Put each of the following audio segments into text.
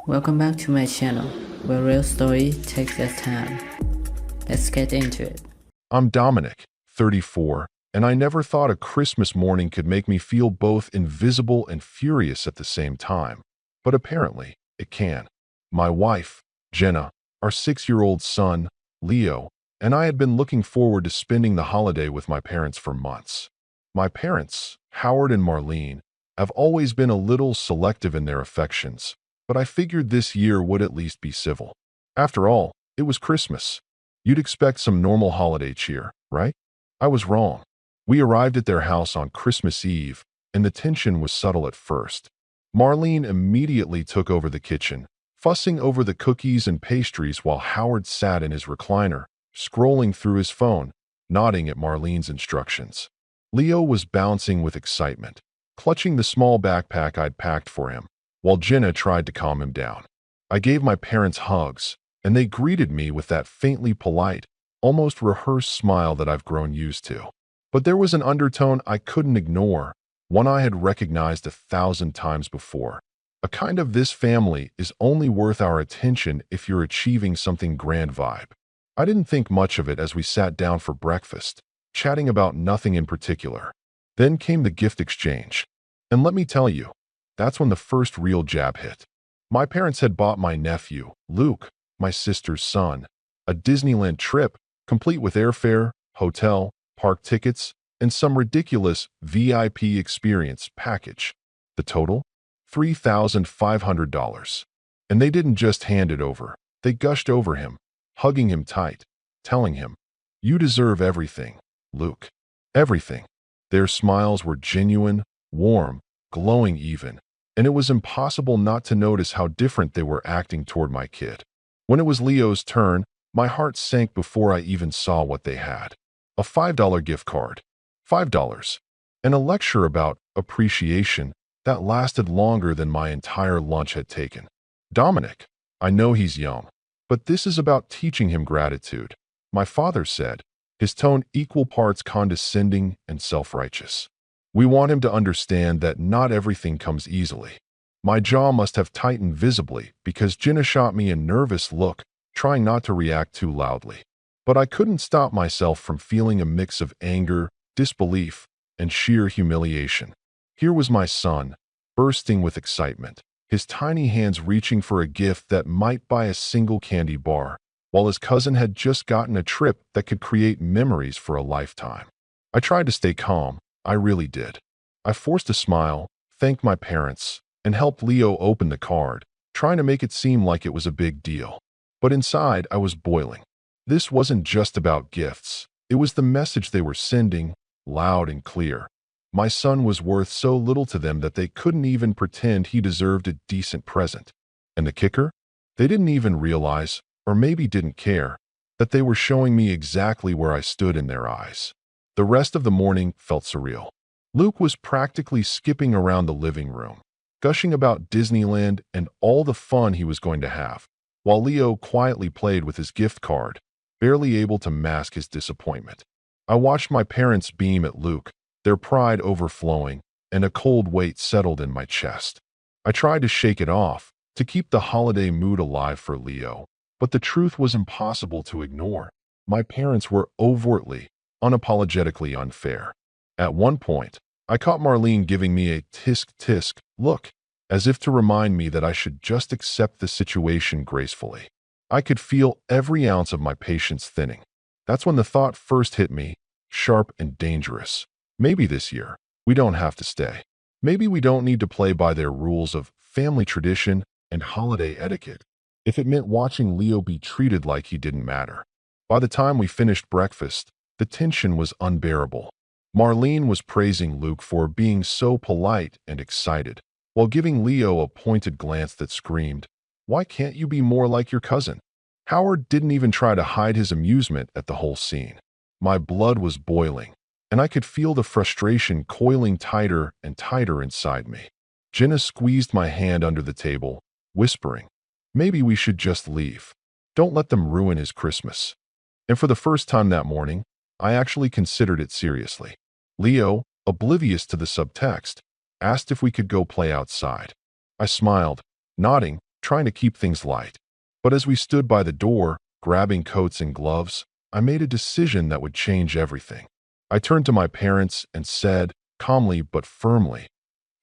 Welcome back to my channel, where real story takes its time. Let's get into it. I'm Dominic, 34, and I never thought a Christmas morning could make me feel both invisible and furious at the same time. But apparently, it can. My wife, Jenna, our 6-year-old son, Leo, and I had been looking forward to spending the holiday with my parents for months. My parents, Howard and Marlene, have always been a little selective in their affections, but I figured this year would at least be civil. After all, it was Christmas. You'd expect some normal holiday cheer, right? I was wrong. We arrived at their house on Christmas Eve, and the tension was subtle at first. Marlene immediately took over the kitchen, fussing over the cookies and pastries while Howard sat in his recliner, scrolling through his phone, nodding at Marlene's instructions. Leo was bouncing with excitement, clutching the small backpack I'd packed for him, while Jenna tried to calm him down. I gave my parents hugs, and they greeted me with that faintly polite, almost rehearsed smile that I've grown used to. But there was an undertone I couldn't ignore, one I had recognized 1,000 times before. A kind of "this family is only worth our attention if you're achieving something grand" vibe. I didn't think much of it as we sat down for breakfast, chatting about nothing in particular. Then came the gift exchange. And let me tell you, that's when the first real jab hit. My parents had bought my nephew, Luke, my sister's son, a Disneyland trip, complete with airfare, hotel, park tickets, and some ridiculous VIP experience package. The total? $3,500. And they didn't just hand it over. They gushed over him, hugging him tight, telling him, "You deserve everything, Luke. Everything." Their smiles were genuine, warm, glowing even, and it was impossible not to notice how different they were acting toward my kid. When it was Leo's turn, my heart sank before I even saw what they had. A $5 gift card. $5. And a lecture about appreciation that lasted longer than my entire lunch had taken. Dominic, I know he's young, but this is about teaching him gratitude, my father said, his tone equal parts condescending and self-righteous. We want him to understand that not everything comes easily. My jaw must have tightened visibly because Jenna shot me a nervous look, trying not to react too loudly. But I couldn't stop myself from feeling a mix of anger, disbelief, and sheer humiliation. Here was my son, bursting with excitement, his tiny hands reaching for a gift that might buy a single candy bar, while his cousin had just gotten a trip that could create memories for a lifetime. I tried to stay calm, I really did. I forced a smile, thanked my parents, and helped Leo open the card, trying to make it seem like it was a big deal. But inside, I was boiling. This wasn't just about gifts. It was the message they were sending, loud and clear. My son was worth so little to them that they couldn't even pretend he deserved a decent present. And the kicker? They didn't even realize, or maybe didn't care, that they were showing me exactly where I stood in their eyes. The rest of the morning felt surreal. Luke was practically skipping around the living room, gushing about Disneyland and all the fun he was going to have, while Leo quietly played with his gift card, barely able to mask his disappointment. I watched my parents beam at Luke, their pride overflowing, and a cold weight settled in my chest. I tried to shake it off, to keep the holiday mood alive for Leo, but the truth was impossible to ignore. My parents were overtly, unapologetically unfair. At one point, I caught Marlene giving me a tisk-tisk look, as if to remind me that I should just accept the situation gracefully. I could feel every ounce of my patience thinning. That's when the thought first hit me, sharp and dangerous. Maybe this year, we don't have to stay. Maybe we don't need to play by their rules of family tradition and holiday etiquette, if it meant watching Leo be treated like he didn't matter. By the time we finished breakfast, the tension was unbearable. Marlene was praising Luke for being so polite and excited, while giving Leo a pointed glance that screamed, "Why can't you be more like your cousin?" Howard didn't even try to hide his amusement at the whole scene. My blood was boiling, and I could feel the frustration coiling tighter and tighter inside me. Jenna squeezed my hand under the table, whispering, "Maybe we should just leave. Don't let them ruin his Christmas." And for the first time that morning, I actually considered it seriously. Leo, oblivious to the subtext, asked if we could go play outside. I smiled, nodding, trying to keep things light. But as we stood by the door, grabbing coats and gloves, I made a decision that would change everything. I turned to my parents and said, calmly but firmly,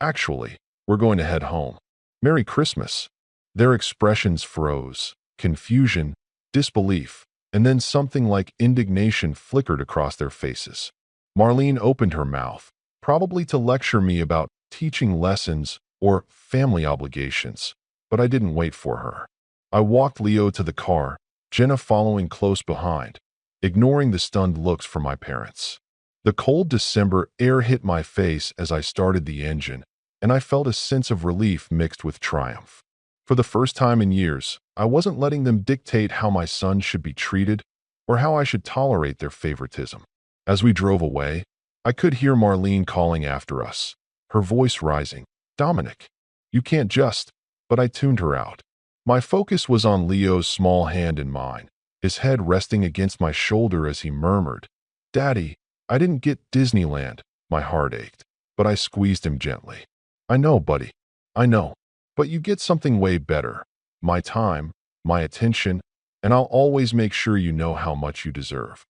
"Actually, we're going to head home. Merry Christmas." Their expressions froze, confusion, disbelief, and then something like indignation flickered across their faces. Marlene opened her mouth, probably to lecture me about teaching lessons or family obligations, but I didn't wait for her. I walked Leo to the car, Jenna following close behind, ignoring the stunned looks from my parents. The cold December air hit my face as I started the engine, and I felt a sense of relief mixed with triumph. For the first time in years, I wasn't letting them dictate how my son should be treated or how I should tolerate their favoritism. As we drove away, I could hear Marlene calling after us, her voice rising, "Dominic, you can't just," but I tuned her out. My focus was on Leo's small hand in mine, his head resting against my shoulder as he murmured, "Daddy, I didn't get Disneyland." My heart ached, but I squeezed him gently. "I know, buddy. I know. But you get something way better. My time, my attention, and I'll always make sure you know how much you deserve."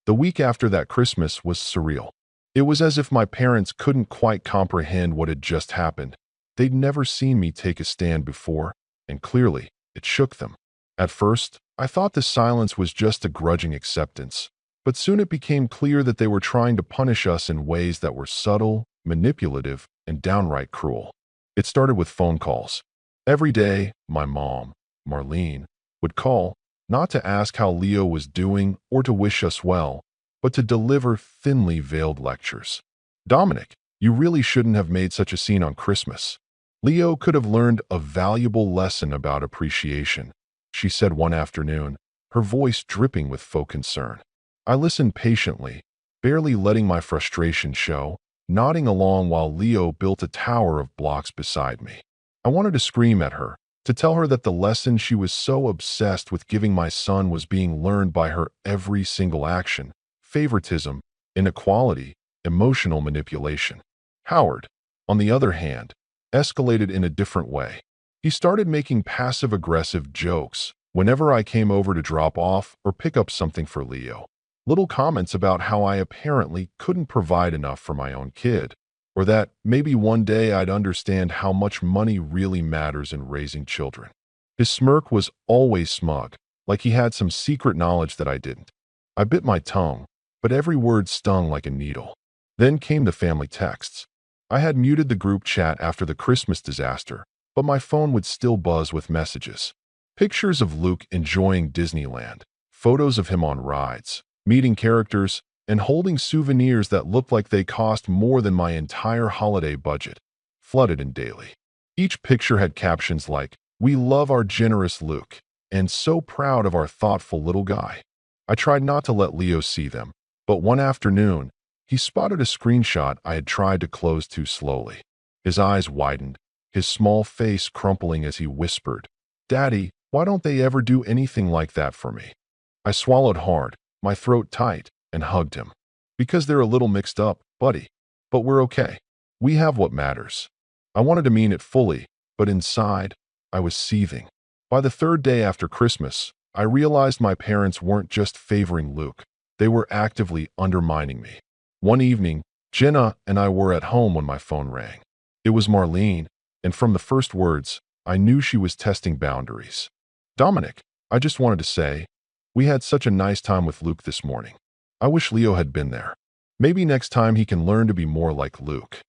The week after that Christmas was surreal. It was as if my parents couldn't quite comprehend what had just happened. They'd never seen me take a stand before, and clearly, it shook them. At first, I thought the silence was just a grudging acceptance, but soon it became clear that they were trying to punish us in ways that were subtle, manipulative, and downright cruel. It started with phone calls. Every day, my mom, Marlene, would call, not to ask how Leo was doing or to wish us well, but to deliver thinly veiled lectures. "Dominic, you really shouldn't have made such a scene on Christmas. Leo could have learned a valuable lesson about appreciation," she said one afternoon, her voice dripping with faux concern. I listened patiently, barely letting my frustration show, nodding along while Leo built a tower of blocks beside me. I wanted to scream at her, to tell her that the lesson she was so obsessed with giving my son was being learned by her every single action: favoritism, inequality, emotional manipulation. Howard, on the other hand, escalated in a different way. He started making passive-aggressive jokes whenever I came over to drop off or pick up something for Leo. Little comments about how I apparently couldn't provide enough for my own kid, or that maybe one day I'd understand how much money really matters in raising children. His smirk was always smug, like he had some secret knowledge that I didn't. I bit my tongue, but every word stung like a needle. Then came the family texts. I had muted the group chat after the Christmas disaster, but my phone would still buzz with messages. Pictures of Luke enjoying Disneyland, photos of him on rides, meeting characters, and holding souvenirs that looked like they cost more than my entire holiday budget, flooded in daily. Each picture had captions like, "We love our generous Luke," and "So proud of our thoughtful little guy." I tried not to let Leo see them, but one afternoon, he spotted a screenshot I had tried to close too slowly. His eyes widened, his small face crumpling as he whispered, "Daddy, why don't they ever do anything like that for me?" I swallowed hard, my throat tight, and hugged him. "Because they're a little mixed up, buddy. But we're okay. We have what matters." I wanted to mean it fully, but inside, I was seething. By the third day after Christmas, I realized my parents weren't just favoring Luke. They were actively undermining me. One evening, Jenna and I were at home when my phone rang. It was Marlene, and from the first words, I knew she was testing boundaries. "Dominic, I just wanted to say, we had such a nice time with Luke this morning. I wish Leo had been there. Maybe next time he can learn to be more like Luke."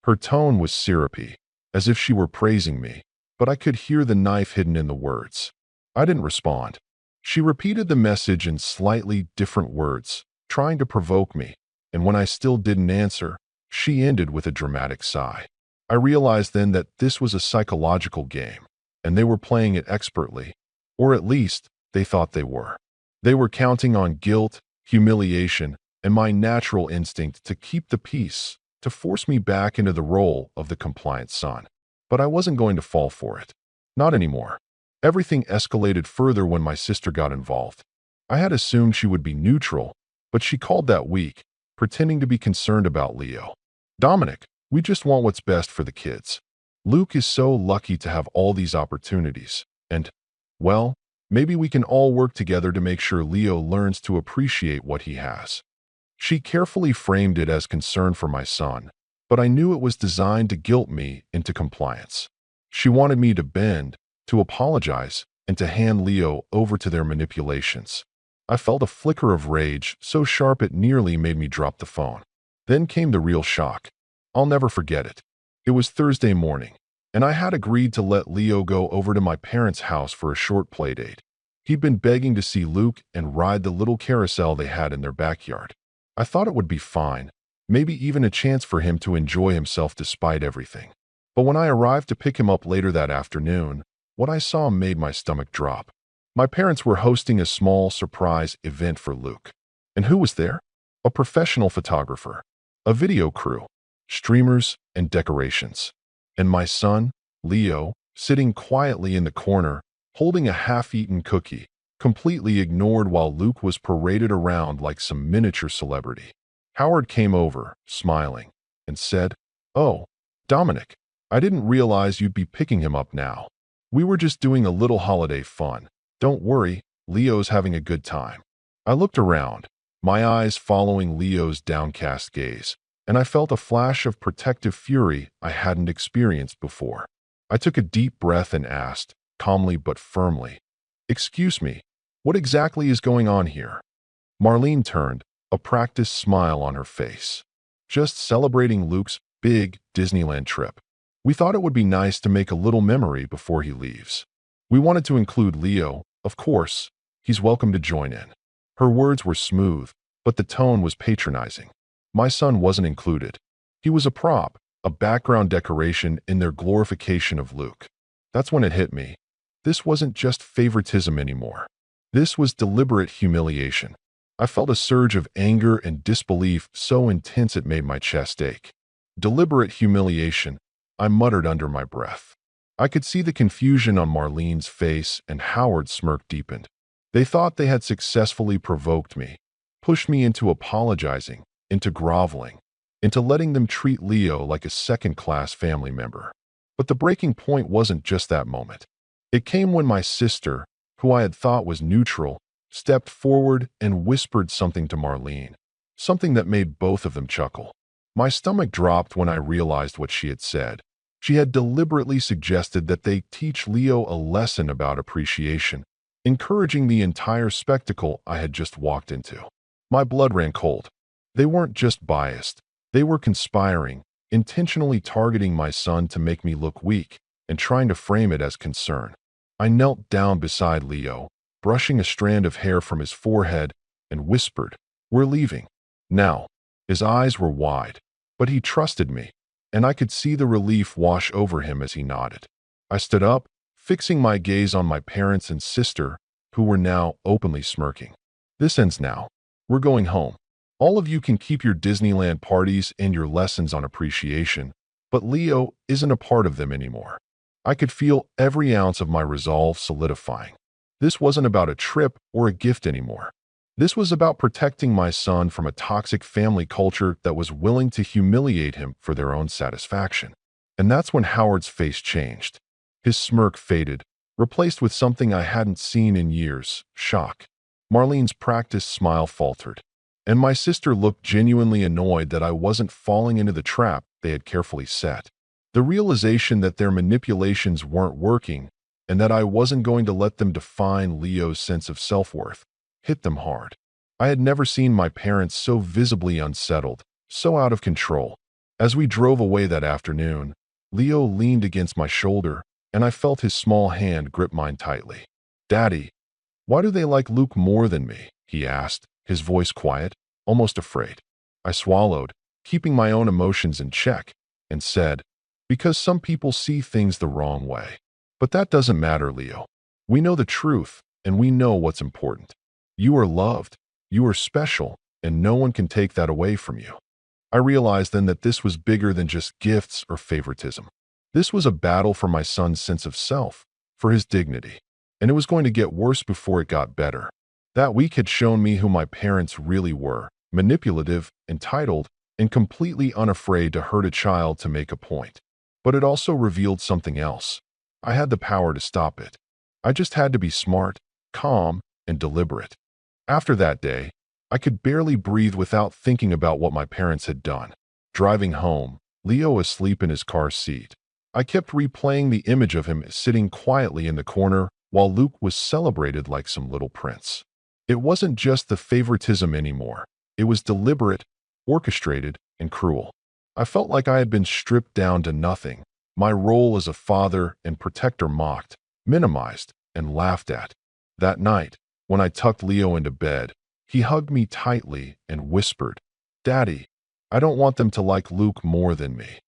Her tone was syrupy, as if she were praising me, but I could hear the knife hidden in the words. I didn't respond. She repeated the message in slightly different words, trying to provoke me, and when I still didn't answer, she ended with a dramatic sigh. I realized then that this was a psychological game, and they were playing it expertly, or at least they thought they were. They were counting on guilt, humiliation, and my natural instinct to keep the peace, to force me back into the role of the compliant son. But I wasn't going to fall for it. Not anymore. Everything escalated further when my sister got involved. I had assumed she would be neutral, but she called that week, pretending to be concerned about Leo. "Dominic, we just want what's best for the kids. Luke is so lucky to have all these opportunities. And, well, maybe we can all work together to make sure Leo learns to appreciate what he has. She carefully framed it as concern for my son, but I knew it was designed to guilt me into compliance. She wanted me to bend, to apologize, and to hand Leo over to their manipulations. I felt a flicker of rage, so sharp it nearly made me drop the phone. Then came the real shock. I'll never forget it. It was Thursday morning, and I had agreed to let Leo go over to my parents' house for a short playdate. He'd been begging to see Luke and ride the little carousel they had in their backyard. I thought it would be fine, maybe even a chance for him to enjoy himself despite everything. But when I arrived to pick him up later that afternoon, what I saw made my stomach drop. My parents were hosting a small surprise event for Luke. And who was there? A professional photographer, a video crew, streamers, and decorations. And my son, Leo, sitting quietly in the corner, holding a half-eaten cookie, completely ignored while Luke was paraded around like some miniature celebrity. Howard came over, smiling, and said, "Oh, Dominic, I didn't realize you'd be picking him up now. We were just doing a little holiday fun. Don't worry, Leo's having a good time." I looked around, my eyes following Leo's downcast gaze, and I felt a flash of protective fury I hadn't experienced before. I took a deep breath and asked, calmly but firmly, "Excuse me, what exactly is going on here?" Marlene turned, a practiced smile on her face. "Just celebrating Luke's big Disneyland trip. We thought it would be nice to make a little memory before he leaves. We wanted to include Leo, of course. He's welcome to join in." Her words were smooth, but the tone was patronizing. My son wasn't included. He was a prop, a background decoration in their glorification of Luke. That's when it hit me. This wasn't just favoritism anymore. This was deliberate humiliation. I felt a surge of anger and disbelief so intense it made my chest ache. Deliberate humiliation, I muttered under my breath. I could see the confusion on Marlene's face, and Howard's smirk deepened. They thought they had successfully provoked me, pushed me into apologizing, into groveling, into letting them treat Leo like a second-class family member. But the breaking point wasn't just that moment. It came when my sister, who I had thought was neutral, stepped forward and whispered something to Marlene, something that made both of them chuckle. My stomach dropped when I realized what she had said. She had deliberately suggested that they teach Leo a lesson about appreciation, encouraging the entire spectacle I had just walked into. My blood ran cold. They weren't just biased. They were conspiring, intentionally targeting my son to make me look weak, and trying to frame it as concern. I knelt down beside Leo, brushing a strand of hair from his forehead, and whispered, "We're leaving now." His eyes were wide, but he trusted me, and I could see the relief wash over him as he nodded. I stood up, fixing my gaze on my parents and sister, who were now openly smirking. "This ends now. We're going home. All of you can keep your Disneyland parties and your lessons on appreciation, but Leo isn't a part of them anymore." I could feel every ounce of my resolve solidifying. This wasn't about a trip or a gift anymore. This was about protecting my son from a toxic family culture that was willing to humiliate him for their own satisfaction. And that's when Howard's face changed. His smirk faded, replaced with something I hadn't seen in years, shock. Marlene's practiced smile faltered, and my sister looked genuinely annoyed that I wasn't falling into the trap they had carefully set. The realization that their manipulations weren't working, and that I wasn't going to let them define Leo's sense of self-worth, hit them hard. I had never seen my parents so visibly unsettled, so out of control. As we drove away that afternoon, Leo leaned against my shoulder, and I felt his small hand grip mine tightly. "Daddy, why do they like Luke more than me?" he asked, his voice quiet, almost afraid. I swallowed, keeping my own emotions in check, and said, "Because some people see things the wrong way. But that doesn't matter, Leo. We know the truth, and we know what's important. You are loved, you are special, and no one can take that away from you." I realized then that this was bigger than just gifts or favoritism. This was a battle for my son's sense of self, for his dignity. And it was going to get worse before it got better. That week had shown me who my parents really were: manipulative, entitled, and completely unafraid to hurt a child to make a point. But it also revealed something else. I had the power to stop it. I just had to be smart, calm, and deliberate. After that day, I could barely breathe without thinking about what my parents had done. Driving home, Leo asleep in his car seat. I kept replaying the image of him sitting quietly in the corner while Luke was celebrated like some little prince. It wasn't just the favoritism anymore. It was deliberate, orchestrated, and cruel. I felt like I had been stripped down to nothing. My role as a father and protector mocked, minimized, and laughed at. That night, when I tucked Leo into bed, he hugged me tightly and whispered, "Daddy, I don't want them to like Luke more than me."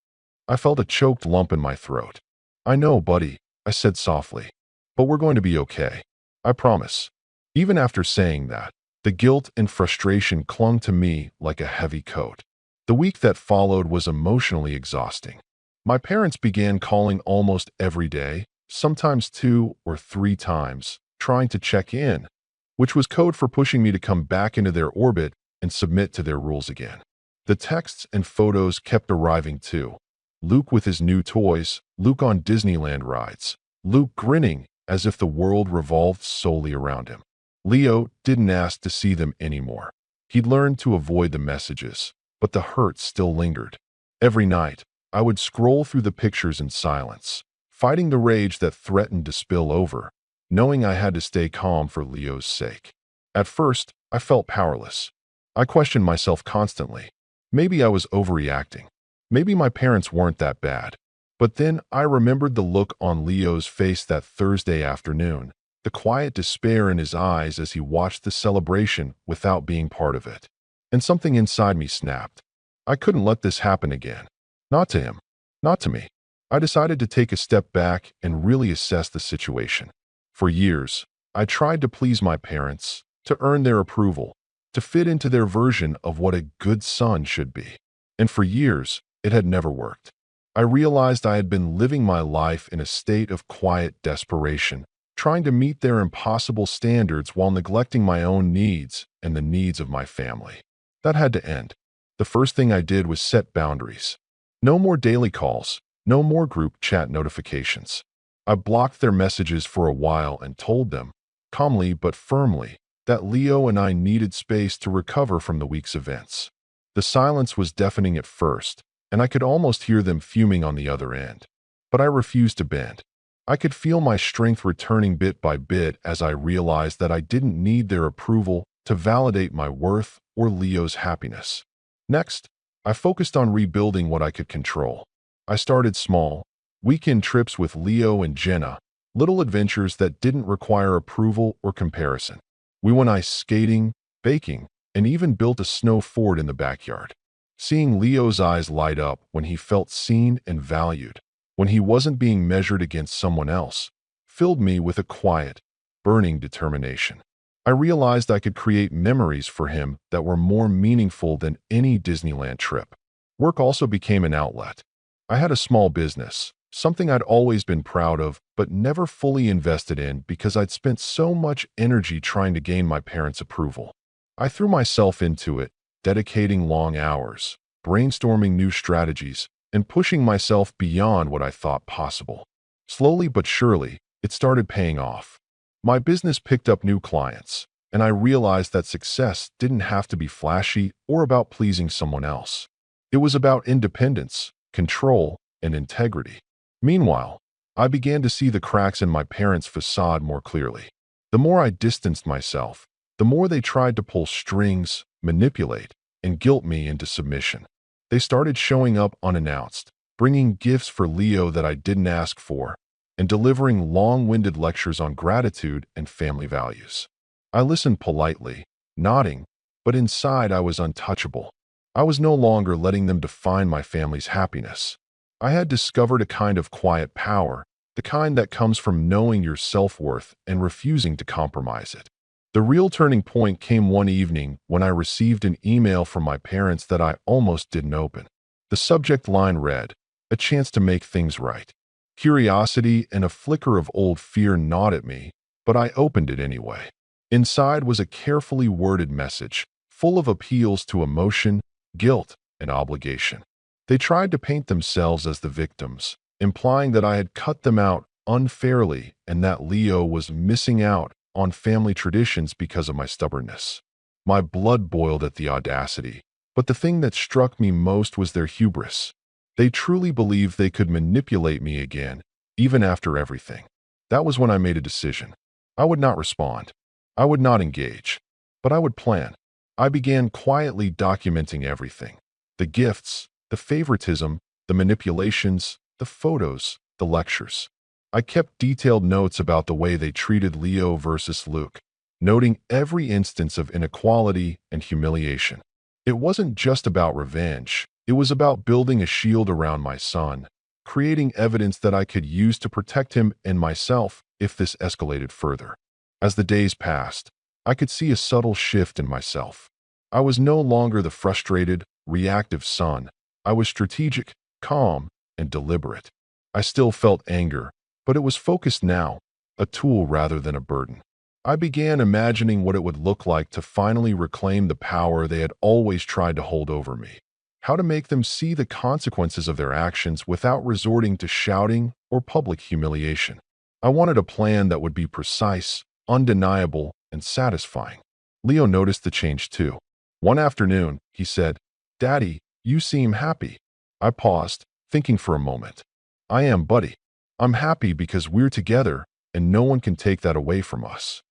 I felt a choked lump in my throat. "I know, buddy," I said softly, "but we're going to be okay. I promise." Even after saying that, the guilt and frustration clung to me like a heavy coat. The week that followed was emotionally exhausting. My parents began calling almost every day, sometimes 2 or 3 times, trying to check in, which was code for pushing me to come back into their orbit and submit to their rules again. The texts and photos kept arriving too. Luke with his new toys, Luke on Disneyland rides, Luke grinning as if the world revolved solely around him. Leo didn't ask to see them anymore. He'd learned to avoid the messages, but the hurt still lingered. Every night, I would scroll through the pictures in silence, fighting the rage that threatened to spill over, knowing I had to stay calm for Leo's sake. At first, I felt powerless. I questioned myself constantly. Maybe I was overreacting. Maybe my parents weren't that bad. But then I remembered the look on Leo's face that Thursday afternoon, the quiet despair in his eyes as he watched the celebration without being part of it. And something inside me snapped. I couldn't let this happen again. Not to him. Not to me. I decided to take a step back and really assess the situation. For years, I tried to please my parents, to earn their approval, to fit into their version of what a good son should be. And for years, it had never worked. I realized I had been living my life in a state of quiet desperation, trying to meet their impossible standards while neglecting my own needs and the needs of my family. That had to end. The first thing I did was set boundaries. No more daily calls, no more group chat notifications. I blocked their messages for a while and told them, calmly but firmly, that Leo and I needed space to recover from the week's events. The silence was deafening at first, and I could almost hear them fuming on the other end. But I refused to bend. I could feel my strength returning bit by bit as I realized that I didn't need their approval to validate my worth or Leo's happiness. Next, I focused on rebuilding what I could control. I started small, weekend trips with Leo and Jenna, little adventures that didn't require approval or comparison. We went ice skating, baking, and even built a snow fort in the backyard. Seeing Leo's eyes light up when he felt seen and valued, when he wasn't being measured against someone else, filled me with a quiet, burning determination. I realized I could create memories for him that were more meaningful than any Disneyland trip. Work also became an outlet. I had a small business, something I'd always been proud of but never fully invested in because I'd spent so much energy trying to gain my parents' approval. I threw myself into it, dedicating long hours, brainstorming new strategies, and pushing myself beyond what I thought possible. Slowly but surely, it started paying off. My business picked up new clients, and I realized that success didn't have to be flashy or about pleasing someone else. It was about independence, control, and integrity. Meanwhile, I began to see the cracks in my parents' facade more clearly. The more I distanced myself, the more they tried to pull strings, manipulate, and guilt me into submission. They started showing up unannounced, bringing gifts for Leo that I didn't ask for, and delivering long-winded lectures on gratitude and family values. I listened politely, nodding, but inside I was untouchable. I was no longer letting them define my family's happiness. I had discovered a kind of quiet power, the kind that comes from knowing your self-worth and refusing to compromise it. The real turning point came one evening when I received an email from my parents that I almost didn't open. The subject line read, "A chance to make things right." Curiosity and a flicker of old fear gnawed at me, but I opened it anyway. Inside was a carefully worded message, full of appeals to emotion, guilt, and obligation. They tried to paint themselves as the victims, implying that I had cut them out unfairly and that Leo was missing out on family traditions because of my stubbornness. My blood boiled at the audacity, but the thing that struck me most was their hubris. They truly believed they could manipulate me again, even after everything. That was when I made a decision. I would not respond. I would not engage. But I would plan. I began quietly documenting everything. The gifts, the favoritism, the manipulations, the photos, the lectures. I kept detailed notes about the way they treated Leo versus Luke, noting every instance of inequality and humiliation. It wasn't just about revenge. It was about building a shield around my son, creating evidence that I could use to protect him and myself if this escalated further. As the days passed, I could see a subtle shift in myself. I was no longer the frustrated, reactive son. I was strategic, calm, and deliberate. I still felt anger, but it was focused now, a tool rather than a burden. I began imagining what it would look like to finally reclaim the power they had always tried to hold over me. How to make them see the consequences of their actions without resorting to shouting or public humiliation. I wanted a plan that would be precise, undeniable, and satisfying. Leo noticed the change too. One afternoon, he said, "Daddy, you seem happy." I paused, thinking for a moment. "I am, buddy. I'm happy because we're together, and no one can take that away from us."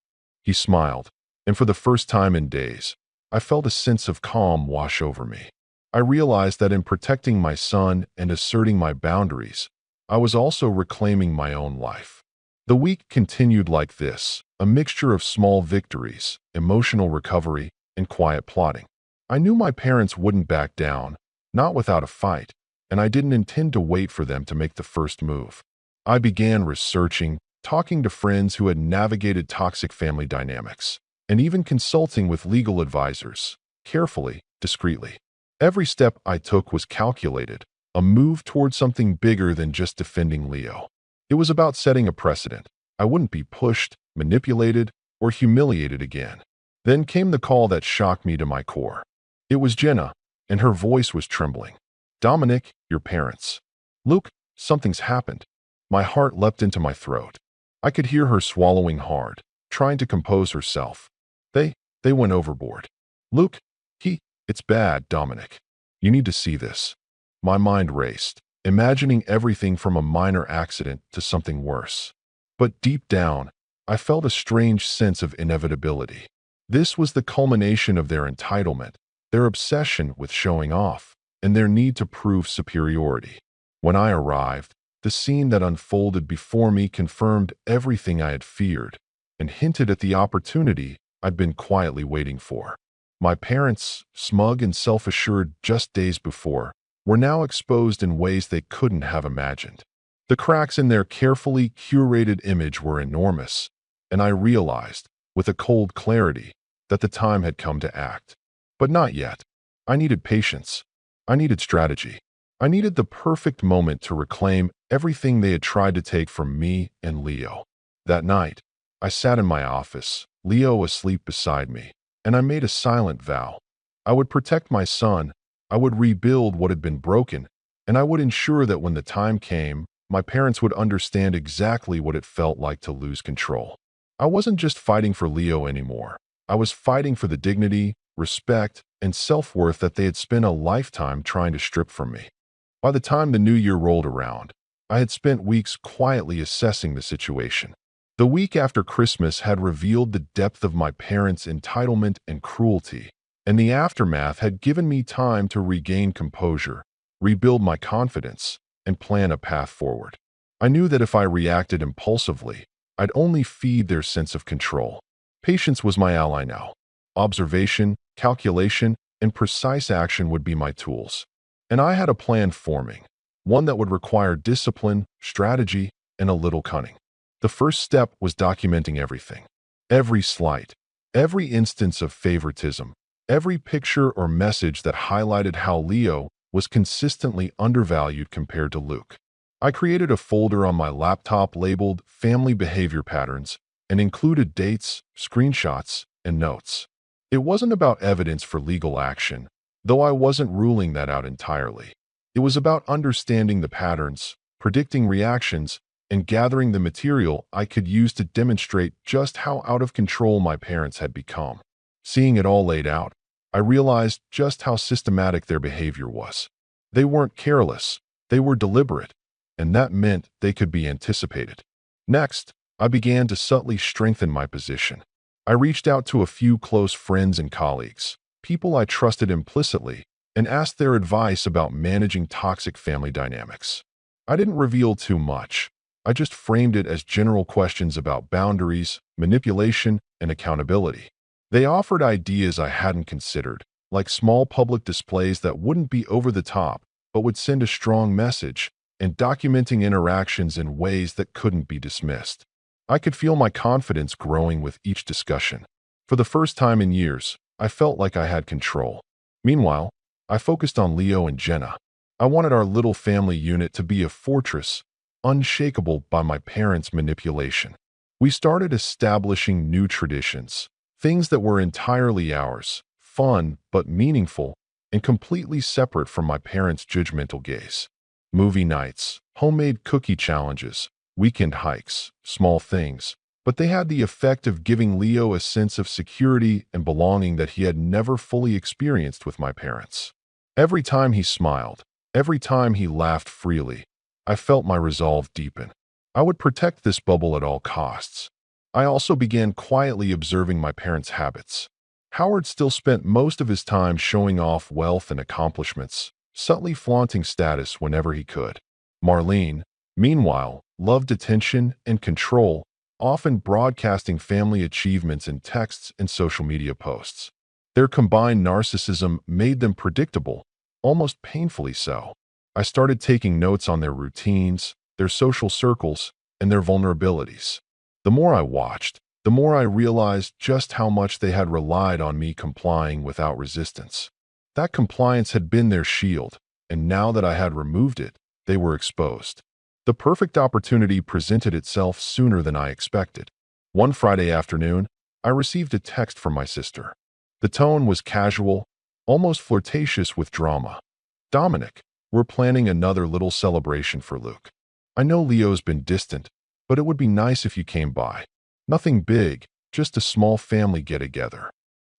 He smiled, and for the first time in days, I felt a sense of calm wash over me. I realized that in protecting my son and asserting my boundaries, I was also reclaiming my own life. The week continued like this, a mixture of small victories, emotional recovery, and quiet plotting. I knew my parents wouldn't back down, not without a fight, and I didn't intend to wait for them to make the first move. I began researching, talking to friends who had navigated toxic family dynamics, and even consulting with legal advisors, carefully, discreetly. Every step I took was calculated, a move toward something bigger than just defending Leo. It was about setting a precedent. I wouldn't be pushed, manipulated, or humiliated again. Then came the call that shocked me to my core. It was Jenna, and her voice was trembling. "Dominic, your parents." "Luke, something's happened." My heart leapt into my throat. I could hear her swallowing hard, trying to compose herself. They went overboard. "Luke, it's bad, Dominic. You need to see this." My mind raced, imagining everything from a minor accident to something worse. But deep down, I felt a strange sense of inevitability. This was the culmination of their entitlement, their obsession with showing off, and their need to prove superiority. When I arrived, the scene that unfolded before me confirmed everything I had feared and hinted at the opportunity I'd been quietly waiting for. My parents, smug and self-assured just days before, were now exposed in ways they couldn't have imagined. The cracks in their carefully curated image were enormous, and I realized, with a cold clarity, that the time had come to act. But not yet. I needed patience. I needed strategy. I needed the perfect moment to reclaim everything they had tried to take from me and Leo. That night, I sat in my office, Leo asleep beside me, and I made a silent vow. I would protect my son, I would rebuild what had been broken, and I would ensure that when the time came, my parents would understand exactly what it felt like to lose control. I wasn't just fighting for Leo anymore. I was fighting for the dignity, respect, and self-worth that they had spent a lifetime trying to strip from me. By the time the new year rolled around, I had spent weeks quietly assessing the situation. The week after Christmas had revealed the depth of my parents' entitlement and cruelty, and the aftermath had given me time to regain composure, rebuild my confidence, and plan a path forward. I knew that if I reacted impulsively, I'd only feed their sense of control. Patience was my ally now. Observation, calculation, and precise action would be my tools. And I had a plan forming, one that would require discipline, strategy, and a little cunning. The first step was documenting everything. Every slight, every instance of favoritism, every picture or message that highlighted how Leo was consistently undervalued compared to Luke. I created a folder on my laptop labeled Family Behavior Patterns and included dates, screenshots, and notes. It wasn't about evidence for legal action, though I wasn't ruling that out entirely. It was about understanding the patterns, predicting reactions, and gathering the material I could use to demonstrate just how out of control my parents had become. Seeing it all laid out, I realized just how systematic their behavior was. They weren't careless, they were deliberate, and that meant they could be anticipated. Next, I began to subtly strengthen my position. I reached out to a few close friends and colleagues, people I trusted implicitly, and asked their advice about managing toxic family dynamics. I didn't reveal too much. I just framed it as general questions about boundaries, manipulation, and accountability. They offered ideas I hadn't considered, like small public displays that wouldn't be over the top, but would send a strong message, and documenting interactions in ways that couldn't be dismissed. I could feel my confidence growing with each discussion. For the first time in years, I felt like I had control. Meanwhile, I focused on Leo and Jenna. I wanted our little family unit to be a fortress, unshakable by my parents' manipulation. We started establishing new traditions, things that were entirely ours, fun but meaningful, and completely separate from my parents' judgmental gaze. Movie nights, homemade cookie challenges, weekend hikes, small things, but they had the effect of giving Leo a sense of security and belonging that he had never fully experienced with my parents. Every time he smiled, every time he laughed freely, I felt my resolve deepen. I would protect this bubble at all costs. I also began quietly observing my parents' habits. Howard still spent most of his time showing off wealth and accomplishments, subtly flaunting status whenever he could. Marlene, meanwhile, loved attention and control, often broadcasting family achievements in texts and social media posts. Their combined narcissism made them predictable, almost painfully so. I started taking notes on their routines, their social circles, and their vulnerabilities. The more I watched, the more I realized just how much they had relied on me complying without resistance. That compliance had been their shield, and now that I had removed it, they were exposed. The perfect opportunity presented itself sooner than I expected. One Friday afternoon, I received a text from my sister. The tone was casual, almost flirtatious with drama. "Dominic, we're planning another little celebration for Luke. I know Leo's been distant, but it would be nice if you came by. Nothing big, just a small family get-together."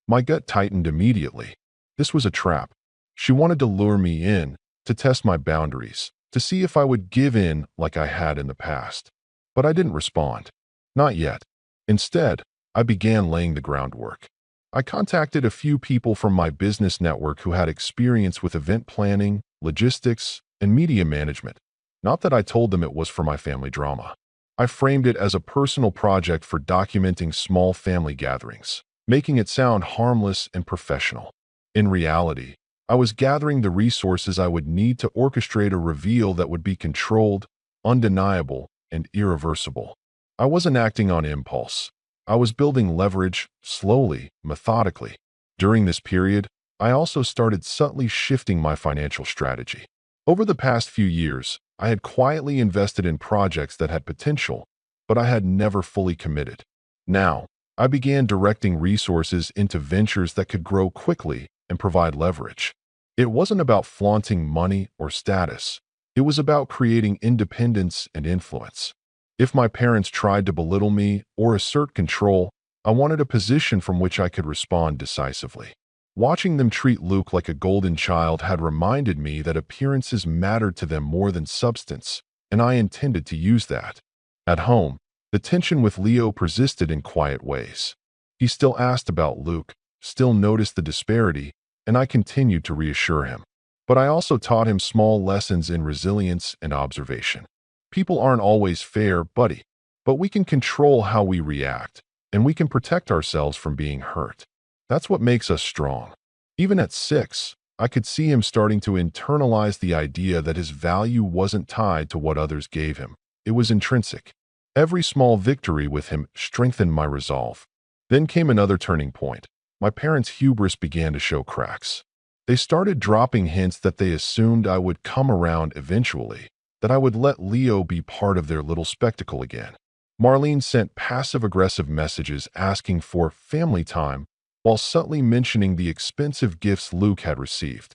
My gut tightened immediately. This was a trap. She wanted to lure me in, to test my boundaries, to see if I would give in like I had in the past. But I didn't respond. Not yet. Instead, I began laying the groundwork. I contacted a few people from my business network who had experience with event planning, logistics, and media management. Not that I told them it was for my family drama. I framed it as a personal project for documenting small family gatherings, making it sound harmless and professional. In reality, I was gathering the resources I would need to orchestrate a reveal that would be controlled, undeniable, and irreversible. I wasn't acting on impulse. I was building leverage, slowly, methodically. During this period, I also started subtly shifting my financial strategy. Over the past few years, I had quietly invested in projects that had potential, but I had never fully committed. Now, I began directing resources into ventures that could grow quickly and provide leverage. It wasn't about flaunting money or status. It was about creating independence and influence. If my parents tried to belittle me or assert control, I wanted a position from which I could respond decisively. Watching them treat Luke like a golden child had reminded me that appearances mattered to them more than substance, and I intended to use that. At home, the tension with Leo persisted in quiet ways. He still asked about Luke, still noticed the disparity, and I continued to reassure him. But I also taught him small lessons in resilience and observation. People aren't always fair, buddy, but we can control how we react, and we can protect ourselves from being hurt. That's what makes us strong. Even at 6, I could see him starting to internalize the idea that his value wasn't tied to what others gave him. It was intrinsic. Every small victory with him strengthened my resolve. Then came another turning point. My parents' hubris began to show cracks. They started dropping hints that they assumed I would come around eventually, that I would let Leo be part of their little spectacle again. Marlene sent passive-aggressive messages asking for family time, while subtly mentioning the expensive gifts Luke had received.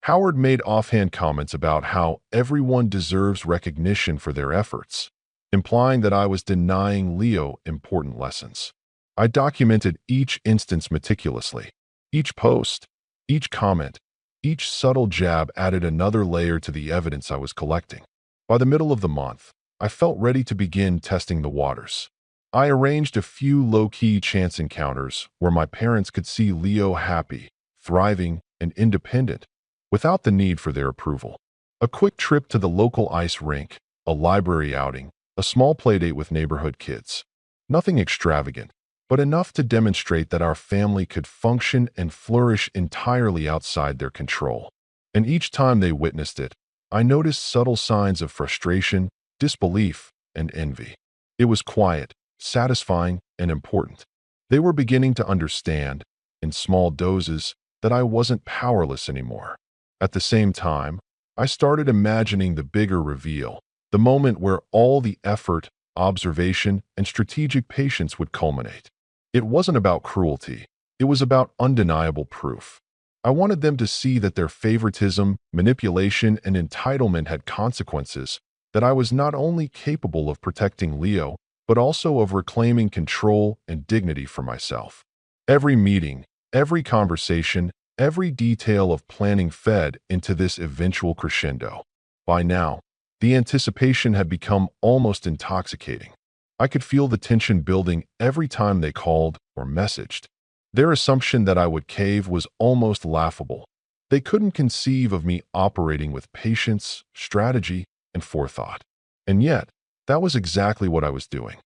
Howard made offhand comments about how everyone deserves recognition for their efforts, implying that I was denying Leo important lessons. I documented each instance meticulously. Each post, each comment, each subtle jab added another layer to the evidence I was collecting. By the middle of the month, I felt ready to begin testing the waters. I arranged a few low-key chance encounters where my parents could see Leo happy, thriving, and independent, without the need for their approval. A quick trip to the local ice rink, a library outing, a small playdate with neighborhood kids. Nothing extravagant, but enough to demonstrate that our family could function and flourish entirely outside their control. And each time they witnessed it, I noticed subtle signs of frustration, disbelief, and envy. It was quiet, satisfying, and important. They were beginning to understand, in small doses, that I wasn't powerless anymore. At the same time, I started imagining the bigger reveal, the moment where all the effort, observation, and strategic patience would culminate. It wasn't about cruelty. It was about undeniable proof. I wanted them to see that their favoritism, manipulation, and entitlement had consequences, that I was not only capable of protecting Leo, but also of reclaiming control and dignity for myself. Every meeting, every conversation, every detail of planning fed into this eventual crescendo. By now, the anticipation had become almost intoxicating. I could feel the tension building every time they called or messaged. Their assumption that I would cave was almost laughable. They couldn't conceive of me operating with patience, strategy, and forethought. And yet, that was exactly what I was doing.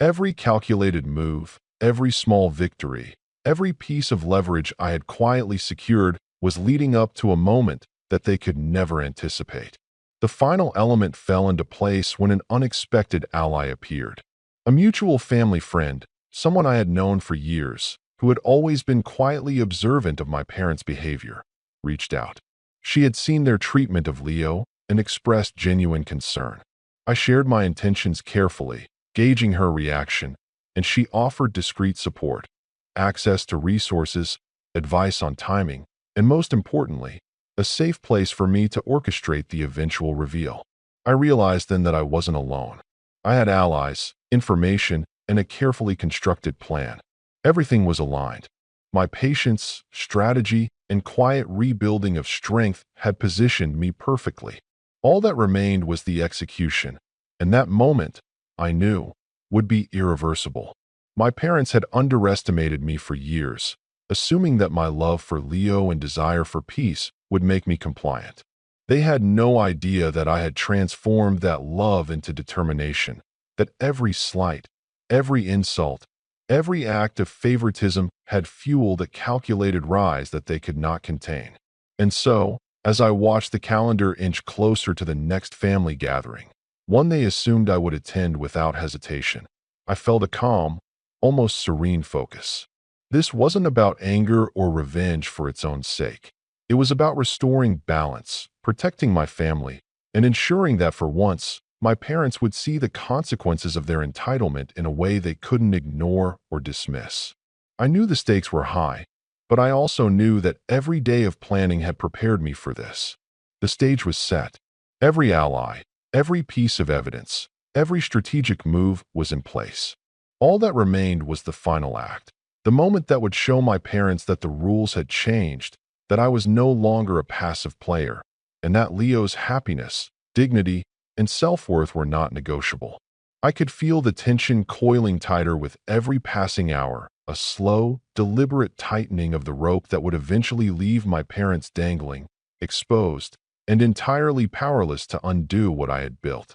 Every calculated move, every small victory, every piece of leverage I had quietly secured was leading up to a moment that they could never anticipate. The final element fell into place when an unexpected ally appeared. A mutual family friend, someone I had known for years, who had always been quietly observant of my parents' behavior, reached out. She had seen their treatment of Leo and expressed genuine concern. I shared my intentions carefully, gauging her reaction, and she offered discreet support, access to resources, advice on timing, and most importantly, a safe place for me to orchestrate the eventual reveal. I realized then that I wasn't alone. I had allies, information, and a carefully constructed plan. Everything was aligned. My patience, strategy, and quiet rebuilding of strength had positioned me perfectly. All that remained was the execution, and that moment, I knew, would be irreversible. My parents had underestimated me for years, assuming that my love for Leo and desire for peace would make me compliant. They had no idea that I had transformed that love into determination, that every slight, every insult, every act of favoritism had fueled a calculated rise that they could not contain. And so, as I watched the calendar inch closer to the next family gathering, one they assumed I would attend without hesitation, I felt a calm, almost serene focus. This wasn't about anger or revenge for its own sake. It was about restoring balance, protecting my family, and ensuring that for once, my parents would see the consequences of their entitlement in a way they couldn't ignore or dismiss. I knew the stakes were high, but I also knew that every day of planning had prepared me for this. The stage was set. Every ally, every piece of evidence, every strategic move was in place. All that remained was the final act, the moment that would show my parents that the rules had changed, that I was no longer a passive player, and that Leo's happiness, dignity, and self-worth were not negotiable. I could feel the tension coiling tighter with every passing hour, a slow, deliberate tightening of the rope that would eventually leave my parents dangling, exposed, and entirely powerless to undo what I had built.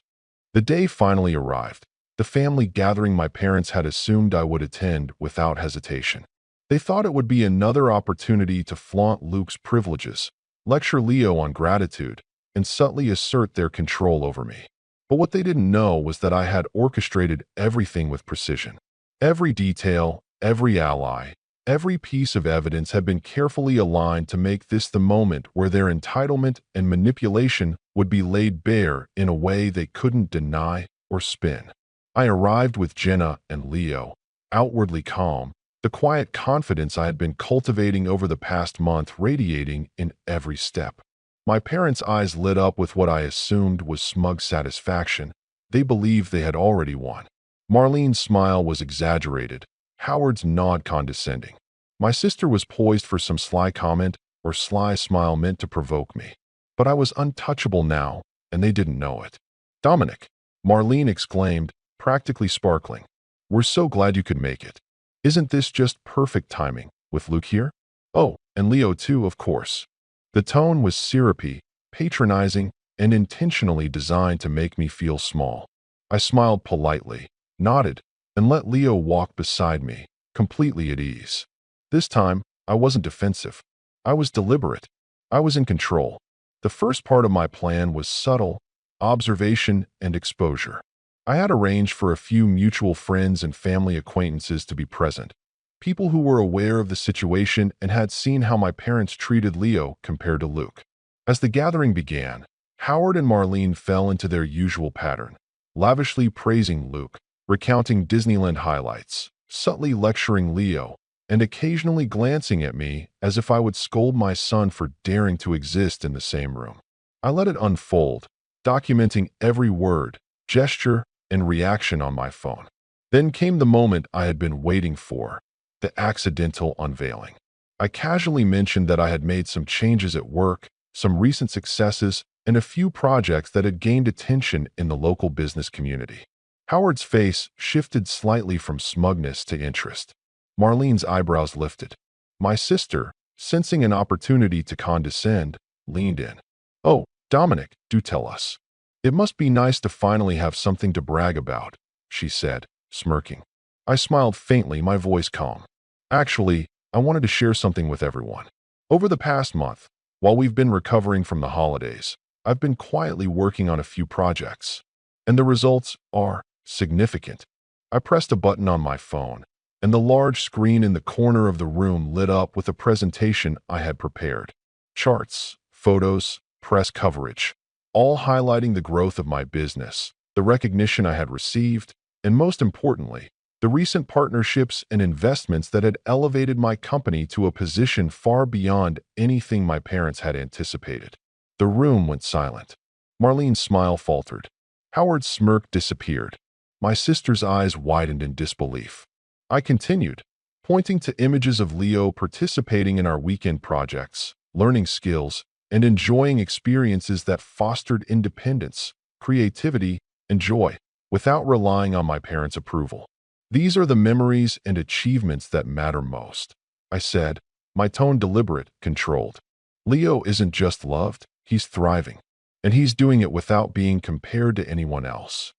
The day finally arrived. The family gathering my parents had assumed I would attend without hesitation. They thought it would be another opportunity to flaunt Luke's privileges, lecture Leo on gratitude, and subtly assert their control over me. But what they didn't know was that I had orchestrated everything with precision. Every detail, every ally, every piece of evidence had been carefully aligned to make this the moment where their entitlement and manipulation would be laid bare in a way they couldn't deny or spin. I arrived with Jenna and Leo, outwardly calm, the quiet confidence I had been cultivating over the past month radiating in every step. My parents' eyes lit up with what I assumed was smug satisfaction. They believed they had already won. Marlene's smile was exaggerated, Howard's nod condescending. My sister was poised for some sly comment or sly smile meant to provoke me. But I was untouchable now, and they didn't know it. "Dominic," Marlene exclaimed, practically sparkling. "We're so glad you could make it. Isn't this just perfect timing, with Luke here? Oh, and Leo too, of course." The tone was syrupy, patronizing, and intentionally designed to make me feel small. I smiled politely, nodded, and let Leo walk beside me, completely at ease. This time, I wasn't defensive. I was deliberate. I was in control. The first part of my plan was subtle, observation and exposure. I had arranged for a few mutual friends and family acquaintances to be present, people who were aware of the situation and had seen how my parents treated Leo compared to Luke. As the gathering began, Howard and Marlene fell into their usual pattern, lavishly praising Luke, recounting Disneyland highlights, subtly lecturing Leo, and occasionally glancing at me as if I would scold my son for daring to exist in the same room. I let it unfold, documenting every word, gesture, and reaction on my phone. Then came the moment I had been waiting for, the accidental unveiling. I casually mentioned that I had made some changes at work, some recent successes, and a few projects that had gained attention in the local business community. Howard's face shifted slightly from smugness to interest. Marlene's eyebrows lifted. My sister, sensing an opportunity to condescend, leaned in. "Oh, Dominic, do tell us. It must be nice to finally have something to brag about," she said, smirking. I smiled faintly, my voice calm. "Actually, I wanted to share something with everyone. Over the past month, while we've been recovering from the holidays, I've been quietly working on a few projects. And the results are significant." I pressed a button on my phone, and the large screen in the corner of the room lit up with a presentation I had prepared. Charts, photos, press coverage, all highlighting the growth of my business, the recognition I had received, and most importantly, the recent partnerships and investments that had elevated my company to a position far beyond anything my parents had anticipated. The room went silent. Marlene's smile faltered. Howard's smirk disappeared. My sister's eyes widened in disbelief. I continued, pointing to images of Leo participating in our weekend projects, learning skills, and enjoying experiences that fostered independence, creativity, and joy, without relying on my parents' approval. "These are the memories and achievements that matter most," I said, my tone deliberate, controlled. "Leo isn't just loved, he's thriving, and he's doing it without being compared to anyone else."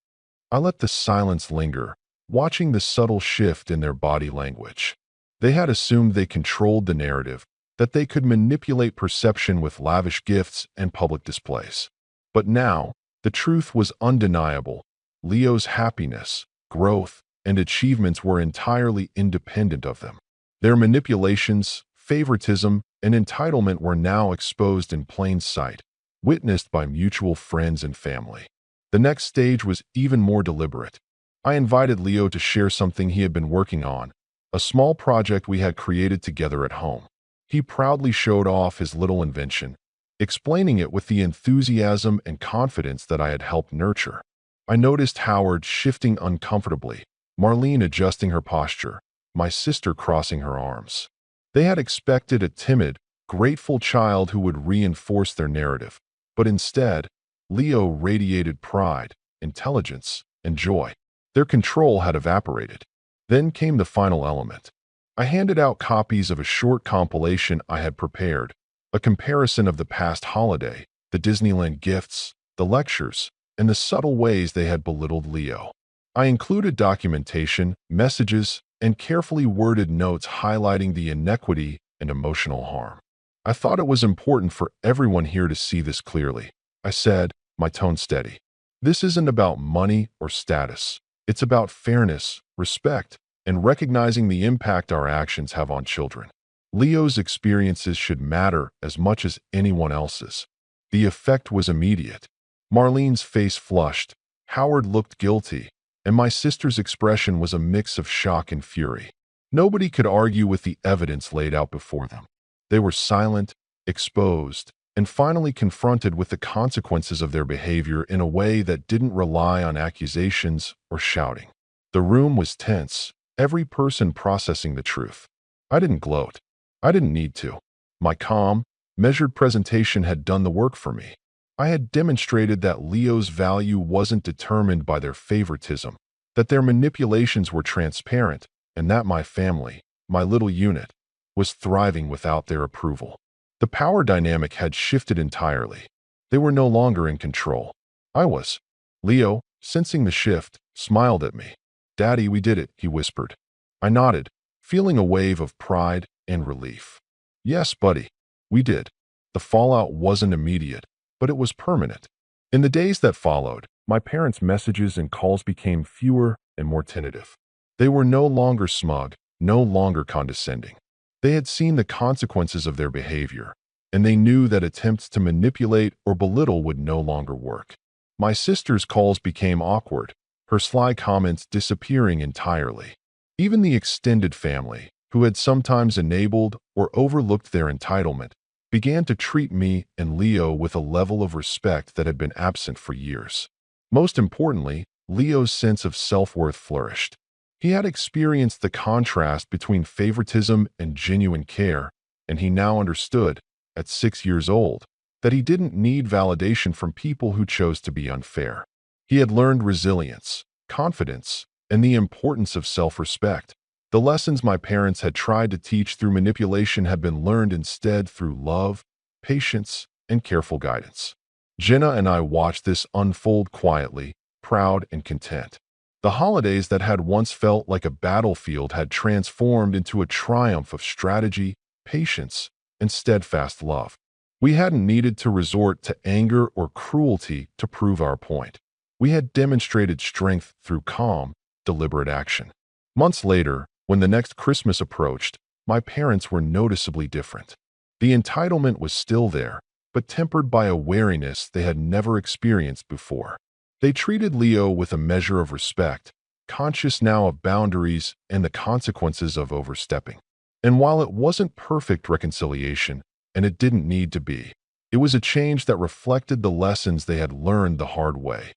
I let the silence linger, watching the subtle shift in their body language. They had assumed they controlled the narrative, that they could manipulate perception with lavish gifts and public displays. But now, the truth was undeniable. Leo's happiness, growth, and achievements were entirely independent of them. Their manipulations, favoritism, and entitlement were now exposed in plain sight, witnessed by mutual friends and family. The next stage was even more deliberate. I invited Leo to share something he had been working on, a small project we had created together at home. He proudly showed off his little invention, explaining it with the enthusiasm and confidence that I had helped nurture. I noticed Howard shifting uncomfortably, Marlene adjusting her posture, my sister crossing her arms. They had expected a timid, grateful child who would reinforce their narrative, but instead, Leo radiated pride, intelligence, and joy. Their control had evaporated. Then came the final element. I handed out copies of a short compilation I had prepared, a comparison of the past holiday, the Disneyland gifts, the lectures, and the subtle ways they had belittled Leo. I included documentation, messages, and carefully worded notes highlighting the inequity and emotional harm. I thought it was important for everyone here to see this clearly. I said, my tone steady. "This isn't about money or status. It's about fairness, respect, and recognizing the impact our actions have on children. Leo's experiences should matter as much as anyone else's." The effect was immediate. Marlene's face flushed, Howard looked guilty, and my sister's expression was a mix of shock and fury. Nobody could argue with the evidence laid out before them. They were silent, exposed, and finally confronted with the consequences of their behavior in a way that didn't rely on accusations or shouting. The room was tense, every person processing the truth. I didn't gloat. I didn't need to. My calm, measured presentation had done the work for me. I had demonstrated that Leo's value wasn't determined by their favoritism, that their manipulations were transparent, and that my family, my little unit, was thriving without their approval. The power dynamic had shifted entirely. They were no longer in control. I was. Leo, sensing the shift, smiled at me. "Daddy, we did it," he whispered. I nodded, feeling a wave of pride and relief. "Yes, buddy, we did." The fallout wasn't immediate, but it was permanent. In the days that followed, my parents' messages and calls became fewer and more tentative. They were no longer smug, no longer condescending. They had seen the consequences of their behavior, and they knew that attempts to manipulate or belittle would no longer work. My sister's calls became awkward, her sly comments disappearing entirely. Even the extended family, who had sometimes enabled or overlooked their entitlement, began to treat me and Leo with a level of respect that had been absent for years. Most importantly, Leo's sense of self-worth flourished. He had experienced the contrast between favoritism and genuine care, and he now understood, at 6 years old, that he didn't need validation from people who chose to be unfair. He had learned resilience, confidence, and the importance of self-respect. The lessons my parents had tried to teach through manipulation had been learned instead through love, patience, and careful guidance. Jenna and I watched this unfold quietly, proud and content. The holidays that had once felt like a battlefield had transformed into a triumph of strategy, patience, and steadfast love. We hadn't needed to resort to anger or cruelty to prove our point. We had demonstrated strength through calm, deliberate action. Months later, when the next Christmas approached, my parents were noticeably different. The entitlement was still there, but tempered by a wariness they had never experienced before. They treated Leo with a measure of respect, conscious now of boundaries and the consequences of overstepping. And while it wasn't perfect reconciliation, and it didn't need to be, it was a change that reflected the lessons they had learned the hard way.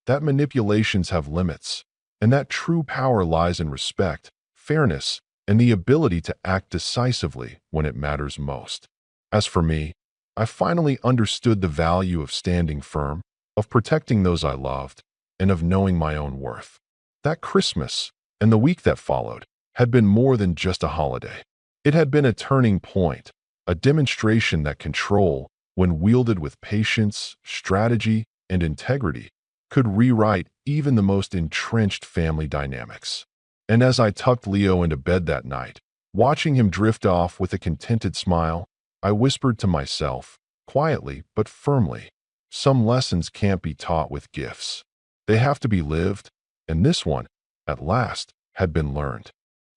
That manipulations have limits, and that true power lies in respect, fairness, and the ability to act decisively when it matters most. As for me, I finally understood the value of standing firm, of protecting those I loved, and of knowing my own worth. That Christmas, and the week that followed, had been more than just a holiday. It had been a turning point, a demonstration that control, when wielded with patience, strategy, and integrity, could rewrite even the most entrenched family dynamics. And as I tucked Leo into bed that night, watching him drift off with a contented smile, I whispered to myself, quietly but firmly, some lessons can't be taught with gifts. They have to be lived, and this one, at last, had been learned.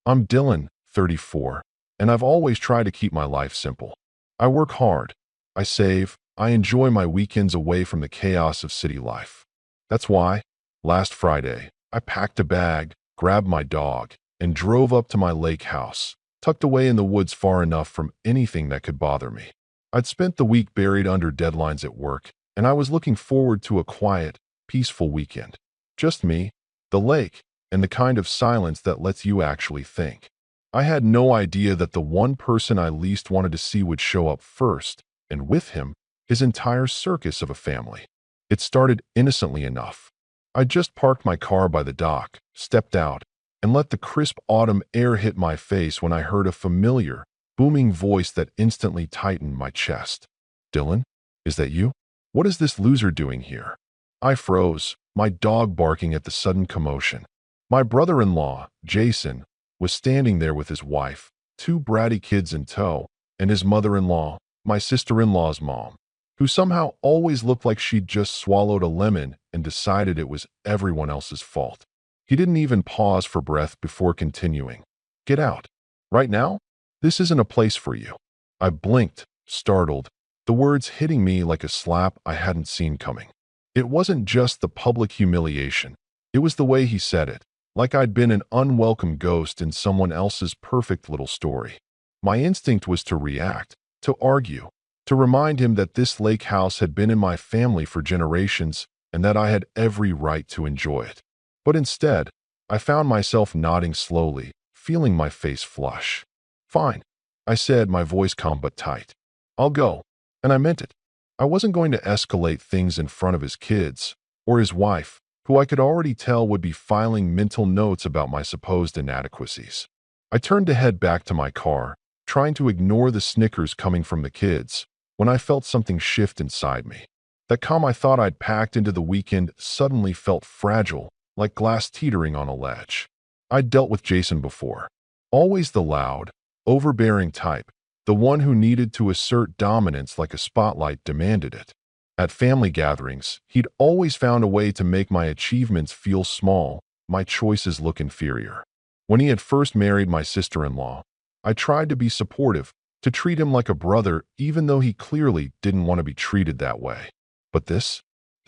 I'm Dylan, 34, and I've always tried to keep my life simple. I work hard, I save, I enjoy my weekends away from the chaos of city life. That's why, last Friday, I packed a bag, grabbed my dog, and drove up to my lake house, tucked away in the woods far enough from anything that could bother me. I'd spent the week buried under deadlines at work, and I was looking forward to a quiet, peaceful weekend. Just me, the lake, and the kind of silence that lets you actually think. I had no idea that the one person I least wanted to see would show up first, and with him, his entire circus of a family. It started innocently enough. I just parked my car by the dock, stepped out, and let the crisp autumn air hit my face when I heard a familiar, booming voice that instantly tightened my chest. "Dylan, is that you? What is this loser doing here?" I froze, my dog barking at the sudden commotion. My brother-in-law, Jason, was standing there with his wife, 2 bratty kids in tow, and his mother-in-law, my sister-in-law's mom, who somehow always looked like she'd just swallowed a lemon and decided it was everyone else's fault. He didn't even pause for breath before continuing. "Get out. Right now? This isn't a place for you." I blinked, startled, the words hitting me like a slap I hadn't seen coming. It wasn't just the public humiliation. It was the way he said it, like I'd been an unwelcome ghost in someone else's perfect little story. My instinct was to react, to argue, to remind him that this lake house had been in my family for generations and that I had every right to enjoy it. But instead, I found myself nodding slowly, feeling my face flush. "Fine," I said, my voice calm but tight. "I'll go." And I meant it. I wasn't going to escalate things in front of his kids, or his wife, who I could already tell would be filing mental notes about my supposed inadequacies. I turned to head back to my car, trying to ignore the snickers coming from the kids, when I felt something shift inside me. That calm I thought I'd packed into the weekend suddenly felt fragile, like glass teetering on a ledge. I'd dealt with Jason before. Always the loud, overbearing type, the one who needed to assert dominance like a spotlight demanded it. At family gatherings, he'd always found a way to make my achievements feel small, my choices look inferior. When he had first married my sister-in-law, I tried to be supportive, to treat him like a brother even though he clearly didn't want to be treated that way. But this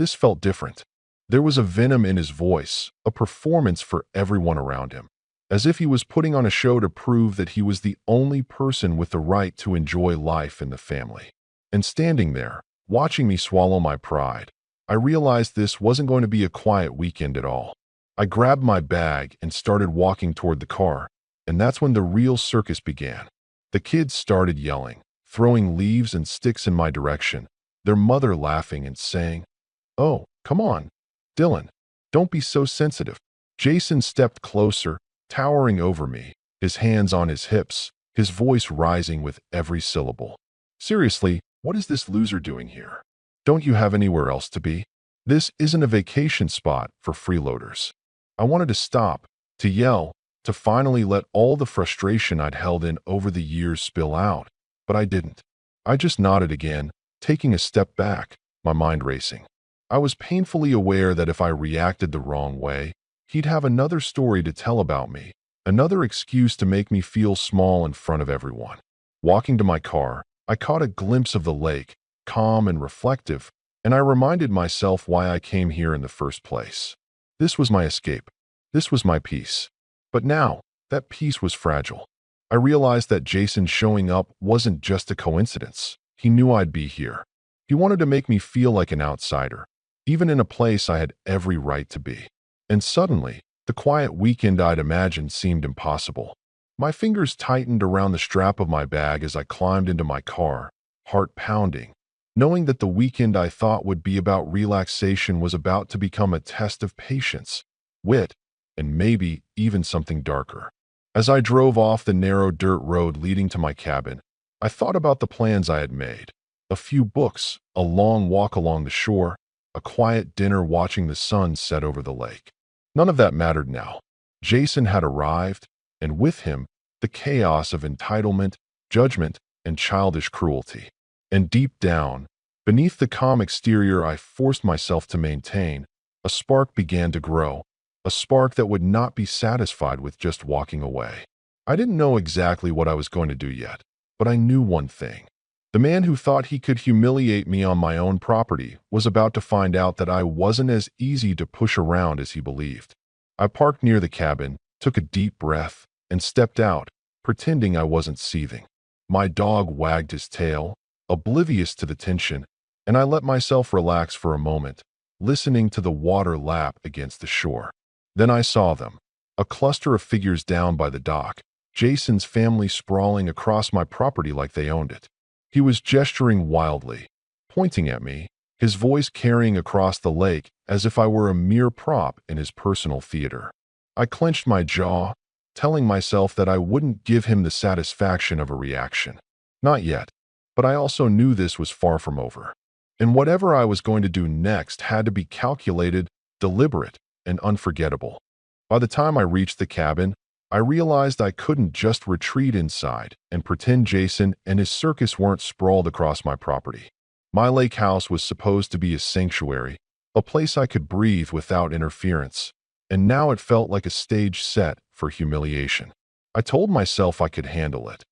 felt different. There was a venom in his voice, a performance for everyone around him, as if he was putting on a show to prove that he was the only person with the right to enjoy life in the family. And standing there, watching me swallow my pride, I realized this wasn't going to be a quiet weekend at all. I grabbed my bag and started walking toward the car, and that's when the real circus began. The kids started yelling, throwing leaves and sticks in my direction, their mother laughing and saying, "Oh, come on, Dylan, don't be so sensitive." Jason stepped closer, towering over me, his hands on his hips, his voice rising with every syllable. "Seriously, what is this loser doing here? Don't you have anywhere else to be? This isn't a vacation spot for freeloaders." I wanted to stop, to yell, to finally let all the frustration I'd held in over the years spill out, but I didn't. I just nodded again, taking a step back, my mind racing. I was painfully aware that if I reacted the wrong way, he'd have another story to tell about me, another excuse to make me feel small in front of everyone. Walking to my car, I caught a glimpse of the lake, calm and reflective, and I reminded myself why I came here in the first place. This was my escape. This was my peace. But now, that peace was fragile. I realized that Jason showing up wasn't just a coincidence. He knew I'd be here. He wanted to make me feel like an outsider, even in a place I had every right to be. And suddenly, the quiet weekend I'd imagined seemed impossible. My fingers tightened around the strap of my bag as I climbed into my car, heart pounding, knowing that the weekend I thought would be about relaxation was about to become a test of patience, wit, and maybe even something darker. As I drove off the narrow dirt road leading to my cabin, I thought about the plans I had made. A few books, a long walk along the shore, a quiet dinner watching the sun set over the lake. None of that mattered now. Jason had arrived, and with him, the chaos of entitlement, judgment, and childish cruelty. And deep down, beneath the calm exterior I forced myself to maintain, a spark began to grow, a spark that would not be satisfied with just walking away. I didn't know exactly what I was going to do yet, but I knew one thing. The man who thought he could humiliate me on my own property was about to find out that I wasn't as easy to push around as he believed. I parked near the cabin, took a deep breath, and stepped out, pretending I wasn't seething. My dog wagged his tail, oblivious to the tension, and I let myself relax for a moment, listening to the water lap against the shore. Then I saw them, a cluster of figures down by the dock, Jason's family sprawling across my property like they owned it. He was gesturing wildly, pointing at me, his voice carrying across the lake as if I were a mere prop in his personal theater. I clenched my jaw, telling myself that I wouldn't give him the satisfaction of a reaction. Not yet, but I also knew this was far from over. And whatever I was going to do next had to be calculated, deliberate, and unforgettable. By the time I reached the cabin, I realized I couldn't just retreat inside and pretend Jason and his circus weren't sprawled across my property. My lake house was supposed to be a sanctuary, a place I could breathe without interference, and now it felt like a stage set for humiliation. I told myself I could handle it,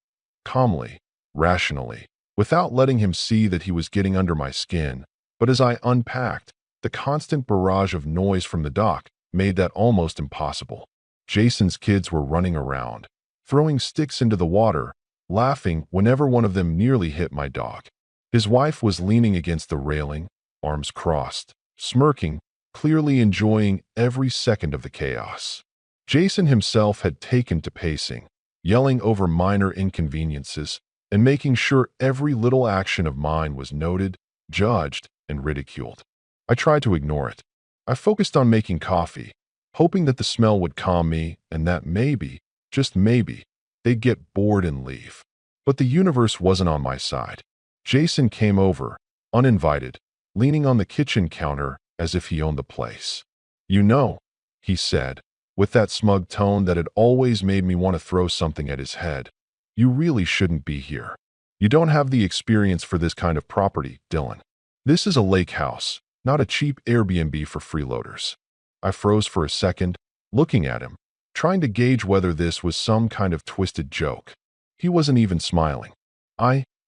calmly, rationally, without letting him see that he was getting under my skin, but as I unpacked, the constant barrage of noise from the dock made that almost impossible. Jason's kids were running around, throwing sticks into the water, laughing whenever one of them nearly hit my dog. His wife was leaning against the railing, arms crossed, smirking, clearly enjoying every second of the chaos. Jason himself had taken to pacing, yelling over minor inconveniences, and making sure every little action of mine was noted, judged, and ridiculed. I tried to ignore it. I focused on making coffee, hoping that the smell would calm me and that maybe, just maybe, they'd get bored and leave. But the universe wasn't on my side. Jason came over, uninvited, leaning on the kitchen counter as if he owned the place. "You know," he said, with that smug tone that had always made me want to throw something at his head, "you really shouldn't be here. You don't have the experience for this kind of property, Dylan. This is a lake house, not a cheap Airbnb for freeloaders." I froze for a second, looking at him, trying to gauge whether this was some kind of twisted joke. He wasn't even smiling.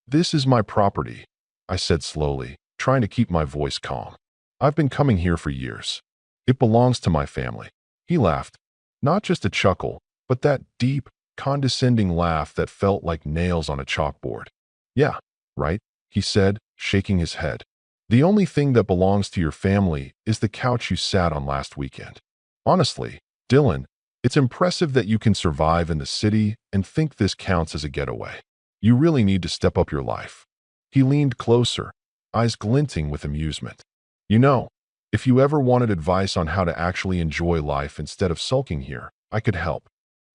This is my property," I said slowly, trying to keep my voice calm. "I've been coming here for years. It belongs to my family." He laughed, not just a chuckle, but that deep, condescending laugh that felt like nails on a chalkboard. "Yeah, right," he said, shaking his head. "The only thing that belongs to your family is the couch you sat on last weekend. Honestly, Dylan, it's impressive that you can survive in the city and think this counts as a getaway. You really need to step up your life." He leaned closer, eyes glinting with amusement. "You know, if you ever wanted advice on how to actually enjoy life instead of sulking here, I could help."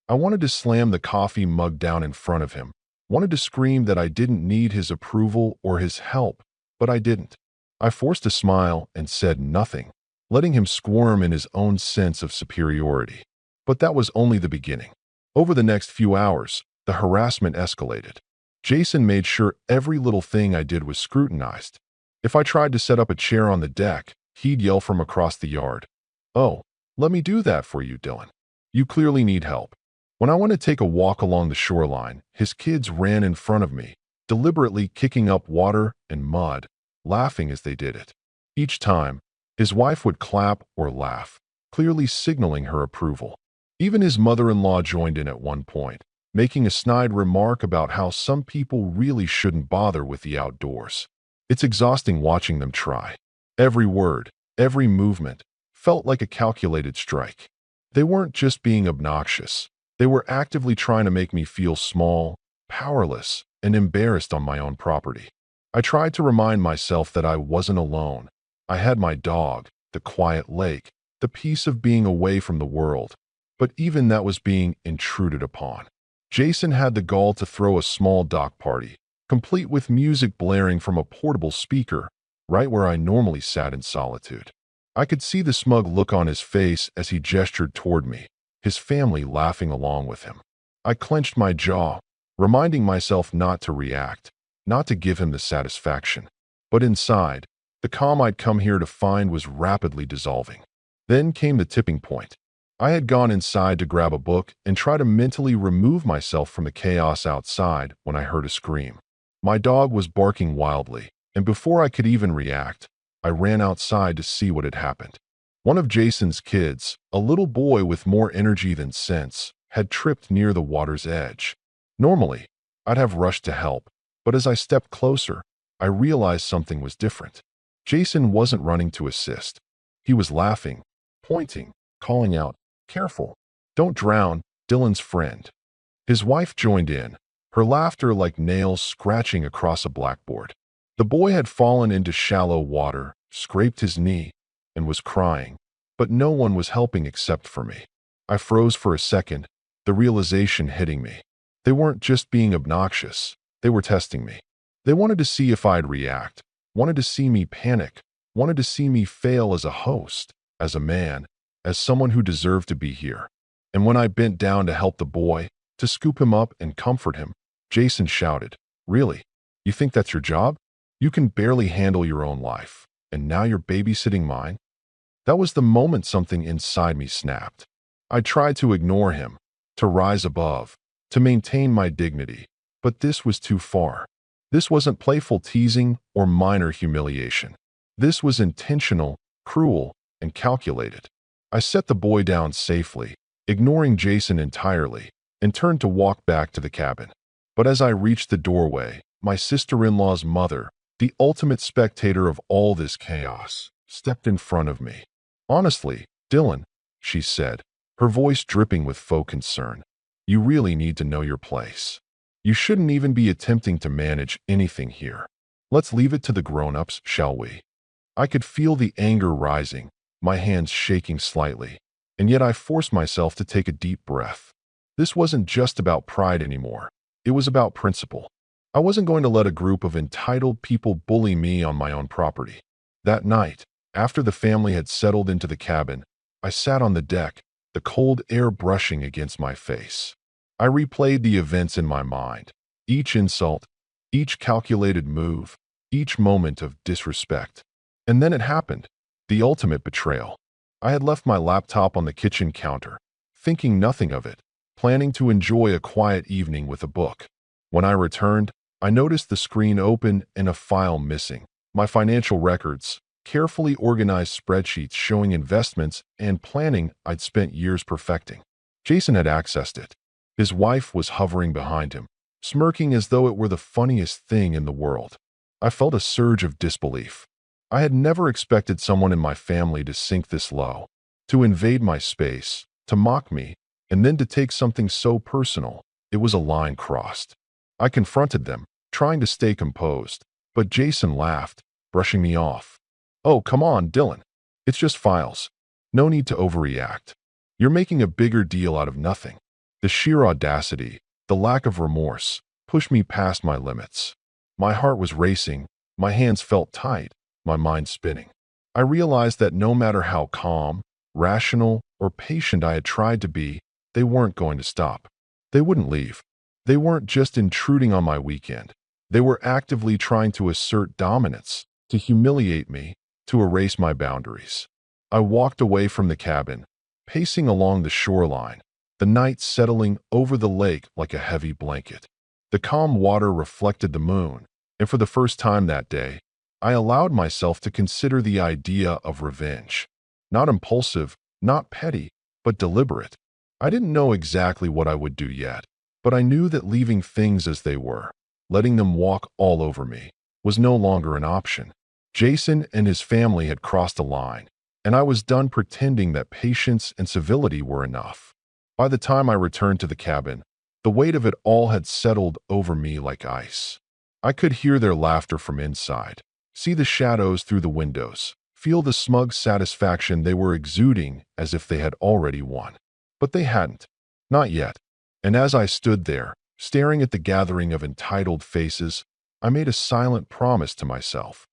I wanted to slam the coffee mug down in front of him, wanted to scream that I didn't need his approval or his help, but I didn't. I forced a smile and said nothing, letting him squirm in his own sense of superiority. But that was only the beginning. Over the next few hours, the harassment escalated. Jason made sure every little thing I did was scrutinized. If I tried to set up a chair on the deck, he'd yell from across the yard, "Oh, let me do that for you, Dylan. You clearly need help." When I went to take a walk along the shoreline, his kids ran in front of me, deliberately kicking up water and mud, laughing as they did it. Each time, his wife would clap or laugh, clearly signaling her approval. Even his mother-in-law joined in at one point, making a snide remark about how some people really shouldn't bother with the outdoors. It's exhausting watching them try. Every word, every movement, felt like a calculated strike. They weren't just being obnoxious. They were actively trying to make me feel small, powerless, and embarrassed on my own property. I tried to remind myself that I wasn't alone. I had my dog, the quiet lake, the peace of being away from the world. But even that was being intruded upon. Jason had the gall to throw a small dock party, complete with music blaring from a portable speaker, right where I normally sat in solitude. I could see the smug look on his face as he gestured toward me, his family laughing along with him. I clenched my jaw, reminding myself not to react, not to give him the satisfaction. But inside, the calm I'd come here to find was rapidly dissolving. Then came the tipping point. I had gone inside to grab a book and try to mentally remove myself from the chaos outside when I heard a scream. My dog was barking wildly, and before I could even react, I ran outside to see what had happened. One of Jason's kids, a little boy with more energy than sense, had tripped near the water's edge. Normally, I'd have rushed to help, but as I stepped closer, I realized something was different. Jason wasn't running to assist. He was laughing, pointing, calling out, "Careful, don't drown, Dylan's friend." His wife joined in, her laughter like nails scratching across a blackboard. The boy had fallen into shallow water, scraped his knee, and was crying, but no one was helping except for me. I froze for a second, the realization hitting me. They weren't just being obnoxious, they were testing me. They wanted to see if I'd react, wanted to see me panic, wanted to see me fail as a host, as a man, as someone who deserved to be here. And when I bent down to help the boy, to scoop him up and comfort him, Jason shouted, "Really? You think that's your job? You can barely handle your own life, and now you're babysitting mine?" That was the moment something inside me snapped. I tried to ignore him, to rise above, to maintain my dignity, but this was too far. This wasn't playful teasing or minor humiliation. This was intentional, cruel, and calculated. I set the boy down safely, ignoring Jason entirely, and turned to walk back to the cabin. But as I reached the doorway, my sister-in-law's mother, the ultimate spectator of all this chaos, stepped in front of me. "Honestly, Dylan," she said, her voice dripping with faux concern, "you really need to know your place. You shouldn't even be attempting to manage anything here. Let's leave it to the grown-ups, shall we?" I could feel the anger rising, my hands shaking slightly, and yet I forced myself to take a deep breath. This wasn't just about pride anymore. It was about principle. I wasn't going to let a group of entitled people bully me on my own property. That night, after the family had settled into the cabin, I sat on the deck, the cold air brushing against my face. I replayed the events in my mind, each insult, each calculated move, each moment of disrespect. And then it happened, the ultimate betrayal. I had left my laptop on the kitchen counter, thinking nothing of it, planning to enjoy a quiet evening with a book. When I returned, I noticed the screen open and a file missing. My financial records, carefully organized spreadsheets showing investments and planning I'd spent years perfecting. Jason had accessed it. His wife was hovering behind him, smirking as though it were the funniest thing in the world. I felt a surge of disbelief. I had never expected someone in my family to sink this low, to invade my space, to mock me, and then to take something so personal. It was a line crossed. I confronted them, trying to stay composed, but Jason laughed, brushing me off. "Oh, come on, Dylan. It's just files. No need to overreact. You're making a bigger deal out of nothing." The sheer audacity, the lack of remorse, pushed me past my limits. My heart was racing, my hands felt tight, my mind spinning. I realized that no matter how calm, rational, or patient I had tried to be, they weren't going to stop. They wouldn't leave. They weren't just intruding on my weekend. They were actively trying to assert dominance, to humiliate me, to erase my boundaries. I walked away from the cabin, pacing along the shoreline, the night settling over the lake like a heavy blanket. The calm water reflected the moon, and for the first time that day, I allowed myself to consider the idea of revenge. Not impulsive, not petty, but deliberate. I didn't know exactly what I would do yet, but I knew that leaving things as they were, letting them walk all over me, was no longer an option. Jason and his family had crossed a line, and I was done pretending that patience and civility were enough. By the time I returned to the cabin, the weight of it all had settled over me like ice. I could hear their laughter from inside, see the shadows through the windows, feel the smug satisfaction they were exuding as if they had already won. But they hadn't. Not yet. And as I stood there, staring at the gathering of entitled faces, I made a silent promise to myself.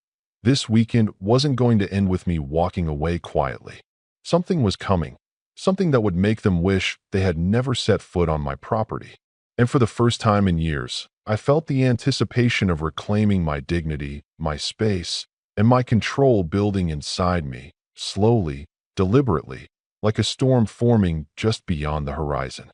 This weekend wasn't going to end with me walking away quietly. Something was coming. Something that would make them wish they had never set foot on my property. And for the first time in years, I felt the anticipation of reclaiming my dignity, my space, and my control building inside me, slowly, deliberately, like a storm forming just beyond the horizon.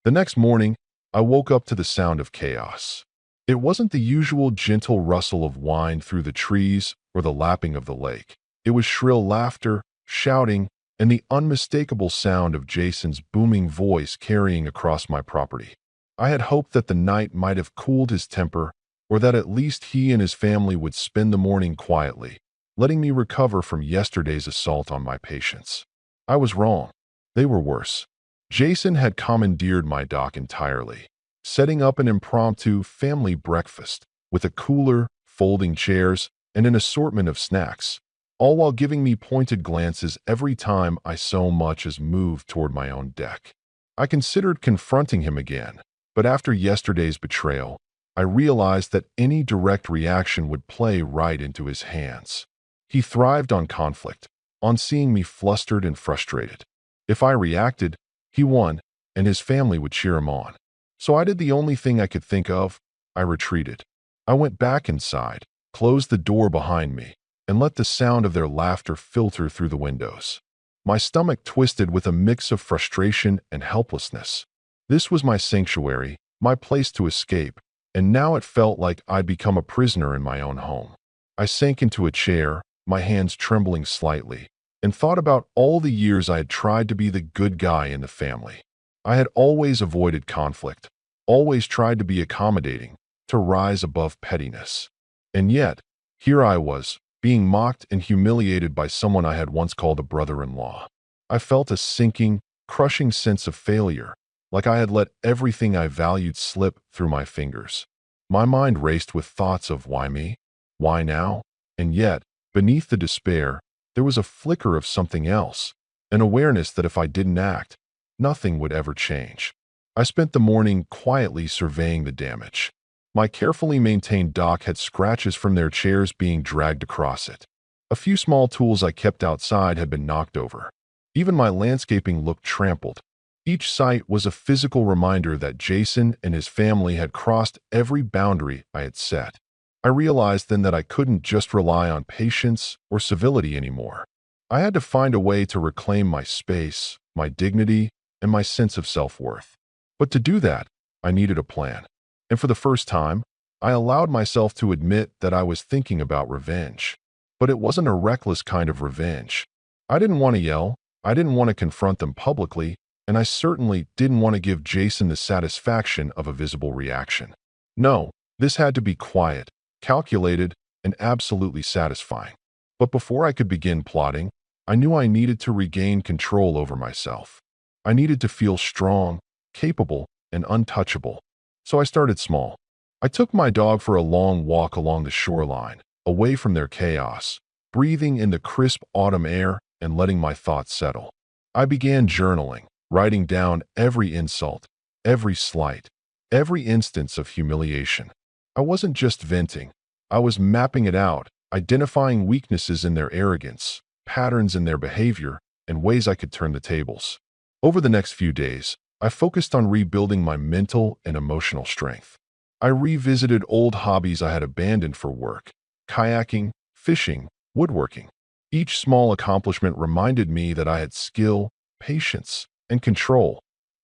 The next morning, I woke up to the sound of chaos. It wasn't the usual gentle rustle of wind through the trees or the lapping of the lake. It was shrill laughter, shouting, and the unmistakable sound of Jason's booming voice carrying across my property. I had hoped that the night might have cooled his temper, or that at least he and his family would spend the morning quietly, letting me recover from yesterday's assault on my patience. I was wrong. They were worse. Jason had commandeered my dock entirely, setting up an impromptu family breakfast with a cooler, folding chairs, and an assortment of snacks, all while giving me pointed glances every time I so much as moved toward my own deck. I considered confronting him again, but after yesterday's betrayal, I realized that any direct reaction would play right into his hands. He thrived on conflict, on seeing me flustered and frustrated. If I reacted, he won, and his family would cheer him on. So I did the only thing I could think of. I retreated. I went back inside, closed the door behind me, and let the sound of their laughter filter through the windows. My stomach twisted with a mix of frustration and helplessness. This was my sanctuary, my place to escape, and now it felt like I'd become a prisoner in my own home. I sank into a chair, my hands trembling slightly, and thought about all the years I had tried to be the good guy in the family. I had always avoided conflict, always tried to be accommodating, to rise above pettiness. And yet, Here I was, being mocked and humiliated by someone I had once called a brother-in-law. I felt a sinking, crushing sense of failure, like I had let everything I valued slip through my fingers. My mind raced with thoughts of why me? Why now? And yet, beneath the despair, there was a flicker of something else, an awareness that if I didn't act, nothing would ever change. I spent the morning quietly surveying the damage. My carefully maintained dock had scratches from their chairs being dragged across it. A few small tools I kept outside had been knocked over. Even my landscaping looked trampled. Each site was a physical reminder that Jason and his family had crossed every boundary I had set. I realized then that I couldn't just rely on patience or civility anymore. I had to find a way to reclaim my space, my dignity, and my sense of self-worth. But to do that, I needed a plan. And for the first time, I allowed myself to admit that I was thinking about revenge. But it wasn't a reckless kind of revenge. I didn't want to yell, I didn't want to confront them publicly, and I certainly didn't want to give Jason the satisfaction of a visible reaction. No, this had to be quiet, calculated, and absolutely satisfying. But before I could begin plotting, I knew I needed to regain control over myself. I needed to feel strong, capable, and untouchable. So I started small. I took my dog for a long walk along the shoreline, away from their chaos, breathing in the crisp autumn air and letting my thoughts settle. I began journaling, writing down every insult, every slight, every instance of humiliation. I wasn't just venting. I was mapping it out, identifying weaknesses in their arrogance, patterns in their behavior, and ways I could turn the tables. Over the next few days, I focused on rebuilding my mental and emotional strength. I revisited old hobbies I had abandoned for work: kayaking, fishing, woodworking. Each small accomplishment reminded me that I had skill, patience, and control,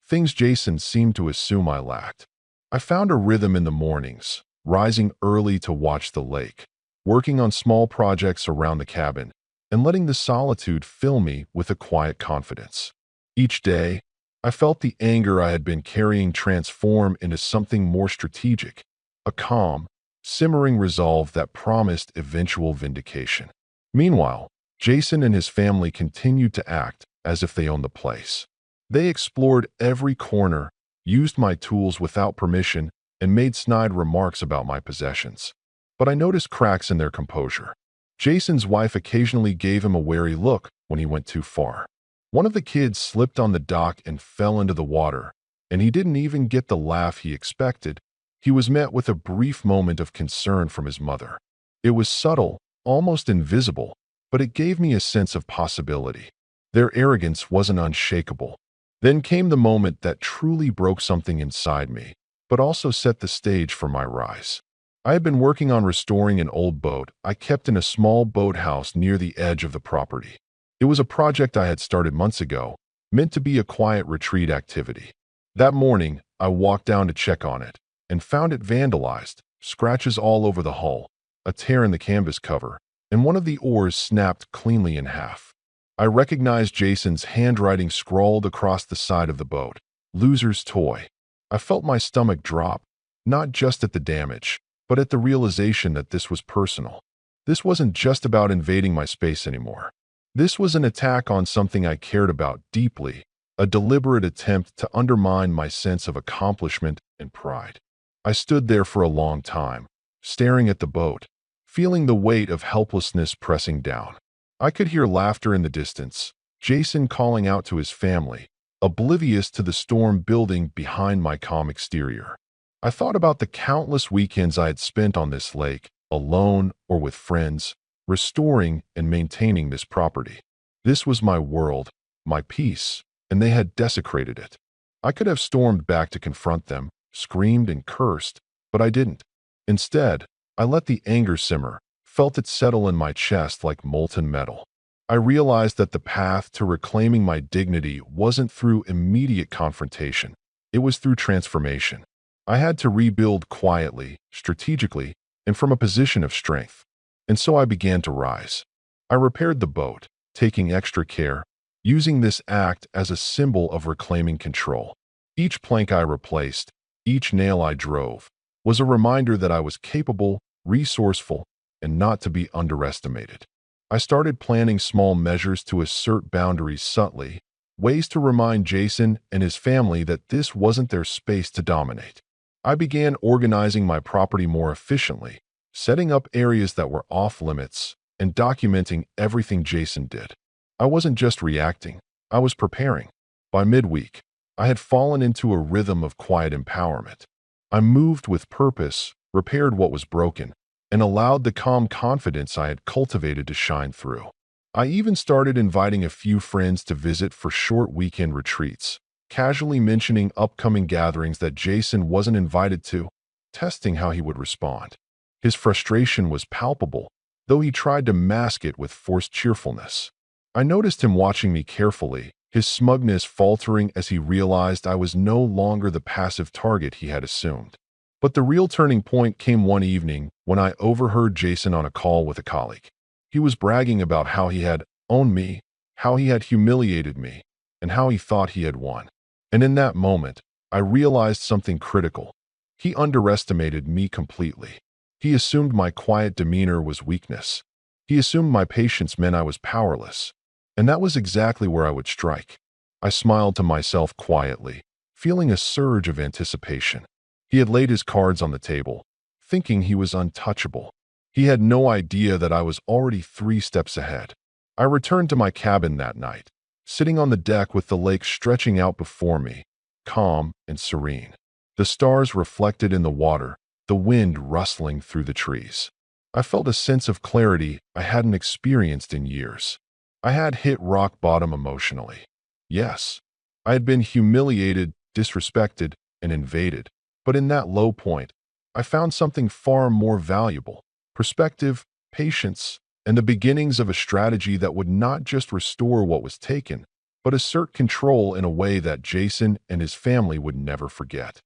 things Jason seemed to assume I lacked. I found a rhythm in the mornings, rising early to watch the lake, working on small projects around the cabin, and letting the solitude fill me with a quiet confidence. Each day, I felt the anger I had been carrying transform into something more strategic, a calm, simmering resolve that promised eventual vindication. Meanwhile, Jason and his family continued to act as if they owned the place. They explored every corner, used my tools without permission, and made snide remarks about my possessions. But I noticed cracks in their composure. Jason's wife occasionally gave him a wary look when he went too far. One of the kids slipped on the dock and fell into the water, and he didn't even get the laugh he expected. He was met with a brief moment of concern from his mother. It was subtle, almost invisible, but it gave me a sense of possibility. Their arrogance wasn't unshakable. Then came the moment that truly broke something inside me, but also set the stage for my rise. I had been working on restoring an old boat I kept in a small boathouse near the edge of the property. It was a project I had started months ago, meant to be a quiet retreat activity. That morning, I walked down to check on it, and found it vandalized, scratches all over the hull, a tear in the canvas cover, and one of the oars snapped cleanly in half. I recognized Jason's handwriting scrawled across the side of the boat, "Loser's toy." I felt my stomach drop, not just at the damage, but at the realization that this was personal. This wasn't just about invading my space anymore. This was an attack on something I cared about deeply, a deliberate attempt to undermine my sense of accomplishment and pride. I stood there for a long time, staring at the boat, feeling the weight of helplessness pressing down. I could hear laughter in the distance, Jason calling out to his family, oblivious to the storm building behind my calm exterior. I thought about the countless weekends I had spent on this lake, alone or with friends, restoring and maintaining this property. This was my world, my peace, and they had desecrated it. I could have stormed back to confront them, screamed and cursed, but I didn't. Instead, I let the anger simmer, felt it settle in my chest like molten metal. I realized that the path to reclaiming my dignity wasn't through immediate confrontation. It was through transformation. I had to rebuild quietly, strategically, and from a position of strength. And so I began to rise. I repaired the boat, taking extra care, using this act as a symbol of reclaiming control. Each plank I replaced, each nail I drove, was a reminder that I was capable, resourceful, and not to be underestimated. I started planning small measures to assert boundaries subtly, ways to remind Jason and his family that this wasn't their space to dominate. I began organizing my property more efficiently, setting up areas that were off limits, and documenting everything Jason did. I wasn't just reacting, I was preparing. By midweek, I had fallen into a rhythm of quiet empowerment. I moved with purpose, repaired what was broken, and allowed the calm confidence I had cultivated to shine through. I even started inviting a few friends to visit for short weekend retreats, casually mentioning upcoming gatherings that Jason wasn't invited to, testing how he would respond. His frustration was palpable, though he tried to mask it with forced cheerfulness. I noticed him watching me carefully, his smugness faltering as he realized I was no longer the passive target he had assumed. But the real turning point came one evening when I overheard Jason on a call with a colleague. He was bragging about how he had owned me, how he had humiliated me, and how he thought he had won. And in that moment, I realized something critical. He underestimated me completely. He assumed my quiet demeanor was weakness. He assumed my patience meant I was powerless. And that was exactly where I would strike. I smiled to myself quietly, feeling a surge of anticipation. He had laid his cards on the table, thinking he was untouchable. He had no idea that I was already 3 steps ahead. I returned to my cabin that night, sitting on the deck with the lake stretching out before me, calm and serene. The stars reflected in the water, the wind rustling through the trees. I felt a sense of clarity I hadn't experienced in years. I had hit rock bottom emotionally. Yes, I had been humiliated, disrespected, and invaded. But in that low point, I found something far more valuable: perspective, patience, and the beginnings of a strategy that would not just restore what was taken, but assert control in a way that Jason and his family would never forget.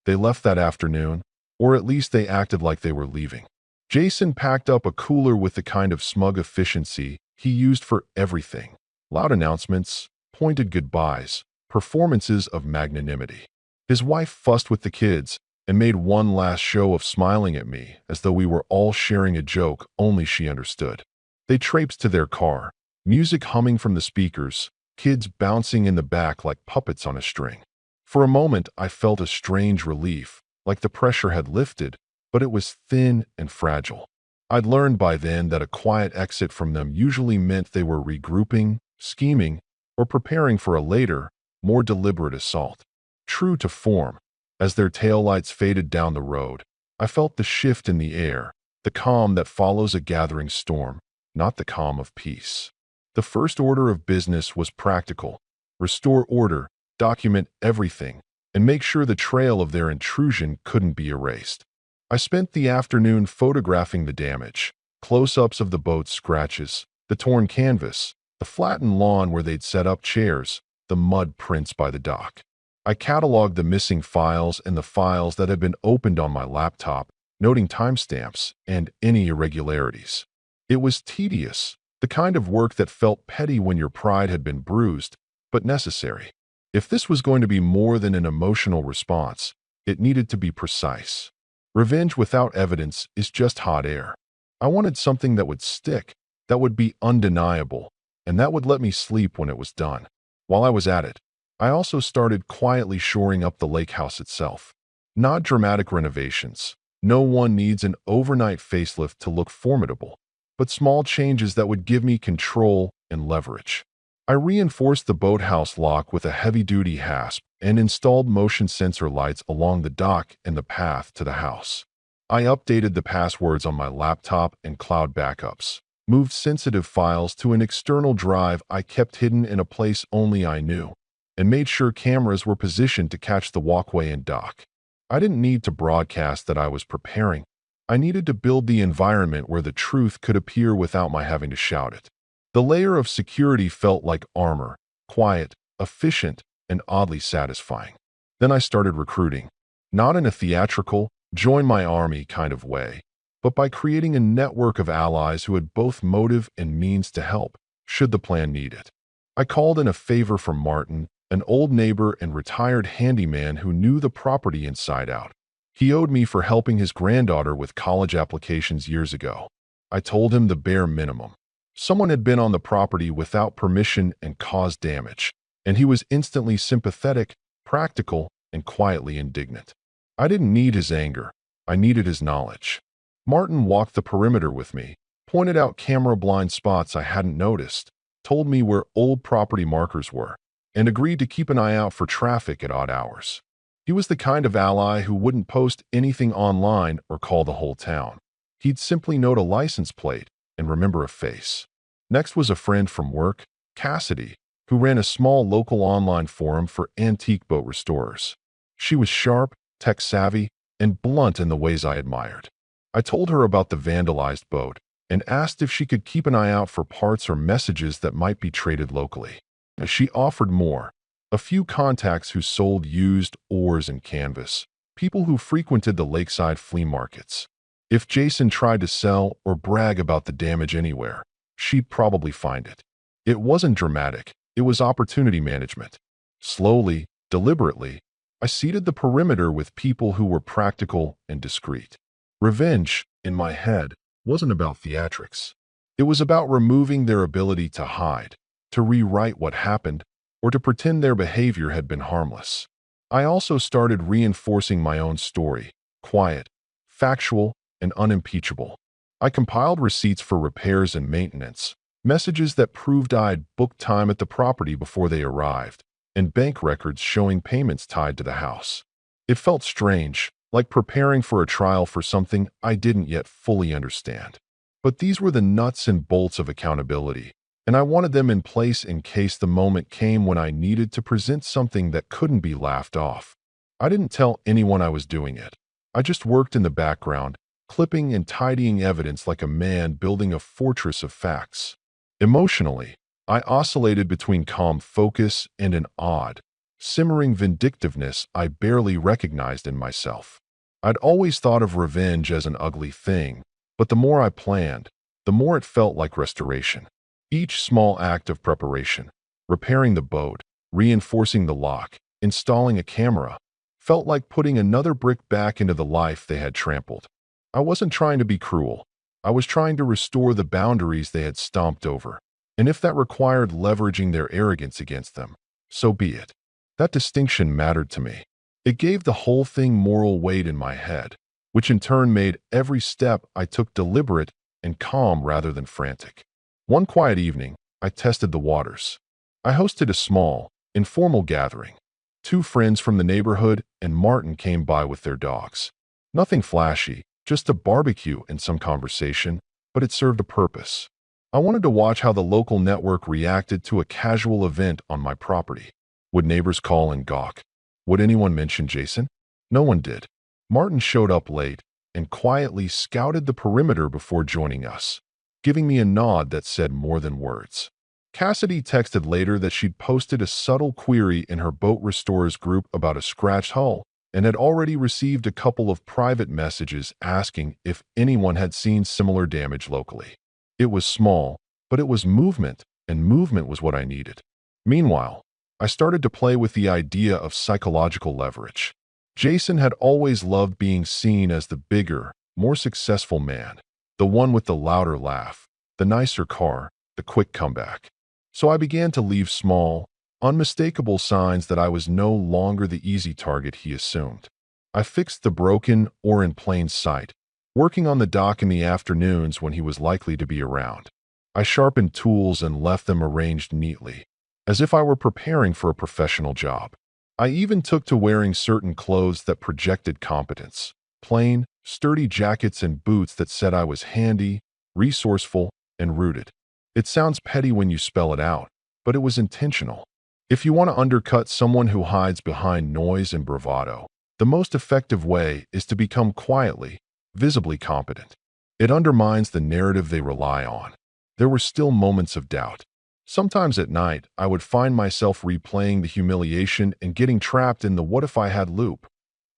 They left that afternoon, or at least they acted like they were leaving. Jason packed up a cooler with the kind of smug efficiency he used for everything: loud announcements, pointed goodbyes, performances of magnanimity. His wife fussed with the kids and made one last show of smiling at me as though we were all sharing a joke only she understood. They traipsed to their car, music humming from the speakers, kids bouncing in the back like puppets on a string. For a moment, I felt a strange relief, like the pressure had lifted, but it was thin and fragile. I'd learned by then that a quiet exit from them usually meant they were regrouping, scheming, or preparing for a later, more deliberate assault. True to form, as their taillights faded down the road, I felt the shift in the air, the calm that follows a gathering storm, not the calm of peace. The first order of business was practical: restore order, document everything, and make sure the trail of their intrusion couldn't be erased. I spent the afternoon photographing the damage: close-ups of the boat's scratches, the torn canvas, the flattened lawn where they'd set up chairs, the mud prints by the dock. I cataloged the missing files and the files that had been opened on my laptop, noting timestamps and any irregularities. It was tedious, the kind of work that felt petty when your pride had been bruised, but necessary. If this was going to be more than an emotional response, it needed to be precise. Revenge without evidence is just hot air. I wanted something that would stick, that would be undeniable, and that would let me sleep when it was done. While I was at it, I also started quietly shoring up the lake house itself. Not dramatic renovations. No one needs an overnight facelift to look formidable, but small changes that would give me control and leverage. I reinforced the boathouse lock with a heavy-duty hasp and installed motion sensor lights along the dock and the path to the house. I updated the passwords on my laptop and cloud backups, moved sensitive files to an external drive I kept hidden in a place only I knew, and made sure cameras were positioned to catch the walkway and dock. I didn't need to broadcast that I was preparing. I needed to build the environment where the truth could appear without my having to shout it. The layer of security felt like armor: quiet, efficient, and oddly satisfying. Then I started recruiting, not in a theatrical, join my army kind of way, but by creating a network of allies who had both motive and means to help, should the plan need it. I called in a favor from Martin, an old neighbor and retired handyman who knew the property inside out. He owed me for helping his granddaughter with college applications years ago. I told him the bare minimum. Someone had been on the property without permission and caused damage, and he was instantly sympathetic, practical, and quietly indignant. I didn't need his anger. I needed his knowledge. Martin walked the perimeter with me, pointed out camera blind spots I hadn't noticed, told me where old property markers were, and agreed to keep an eye out for traffic at odd hours. He was the kind of ally who wouldn't post anything online or call the whole town. He'd simply note a license plate and remember a face. Next was a friend from work, Cassidy, who ran a small local online forum for antique boat restorers. She was sharp, tech-savvy, and blunt in the ways I admired. I told her about the vandalized boat and asked if she could keep an eye out for parts or messages that might be traded locally. She offered more. A few contacts who sold used oars and canvas, people who frequented the lakeside flea markets. If Jason tried to sell or brag about the damage anywhere, she'd probably find it. It wasn't dramatic. It was opportunity management. Slowly, deliberately, I seeded the perimeter with people who were practical and discreet. Revenge, in my head, wasn't about theatrics. It was about removing their ability to hide, to rewrite what happened, or to pretend their behavior had been harmless. I also started reinforcing my own story, quiet, factual, and unimpeachable. I compiled receipts for repairs and maintenance, messages that proved I'd booked time at the property before they arrived, and bank records showing payments tied to the house. It felt strange, like preparing for a trial for something I didn't yet fully understand. But these were the nuts and bolts of accountability, and I wanted them in place in case the moment came when I needed to present something that couldn't be laughed off. I didn't tell anyone I was doing it. I just worked in the background, clipping and tidying evidence like a man building a fortress of facts. Emotionally, I oscillated between calm focus and an odd, simmering vindictiveness I barely recognized in myself. I'd always thought of revenge as an ugly thing, but the more I planned, the more it felt like restoration. Each small act of preparation, repairing the boat, reinforcing the lock, installing a camera, felt like putting another brick back into the life they had trampled. I wasn't trying to be cruel. I was trying to restore the boundaries they had stomped over. And if that required leveraging their arrogance against them, so be it. That distinction mattered to me. It gave the whole thing moral weight in my head, which in turn made every step I took deliberate and calm rather than frantic. One quiet evening, I tested the waters. I hosted a small, informal gathering. 2 friends from the neighborhood and Martin came by with their dogs. Nothing flashy, just a barbecue and some conversation, but it served a purpose. I wanted to watch how the local network reacted to a casual event on my property. Would neighbors call and gawk? Would anyone mention Jason? No one did. Martin showed up late and quietly scouted the perimeter before joining us, giving me a nod that said more than words. Cassidy texted later that she'd posted a subtle query in her boat restorers group about a scratched hull and had already received a couple of private messages asking if anyone had seen similar damage locally. It was small, but it was movement, and movement was what I needed. Meanwhile, I started to play with the idea of psychological leverage. Jason had always loved being seen as the bigger, more successful man, the one with the louder laugh, the nicer car, the quick comeback. So I began to leave small, unmistakable signs that I was no longer the easy target he assumed. I fixed the broken or in plain sight, working on the dock in the afternoons when he was likely to be around. I sharpened tools and left them arranged neatly, as if I were preparing for a professional job. I even took to wearing certain clothes that projected competence, plain, sturdy jackets and boots that said I was handy, resourceful, and rooted. It sounds petty when you spell it out, but it was intentional. If you want to undercut someone who hides behind noise and bravado, the most effective way is to become quietly, visibly competent. It undermines the narrative they rely on. There were still moments of doubt. Sometimes at night, I would find myself replaying the humiliation and getting trapped in the what if I had loop.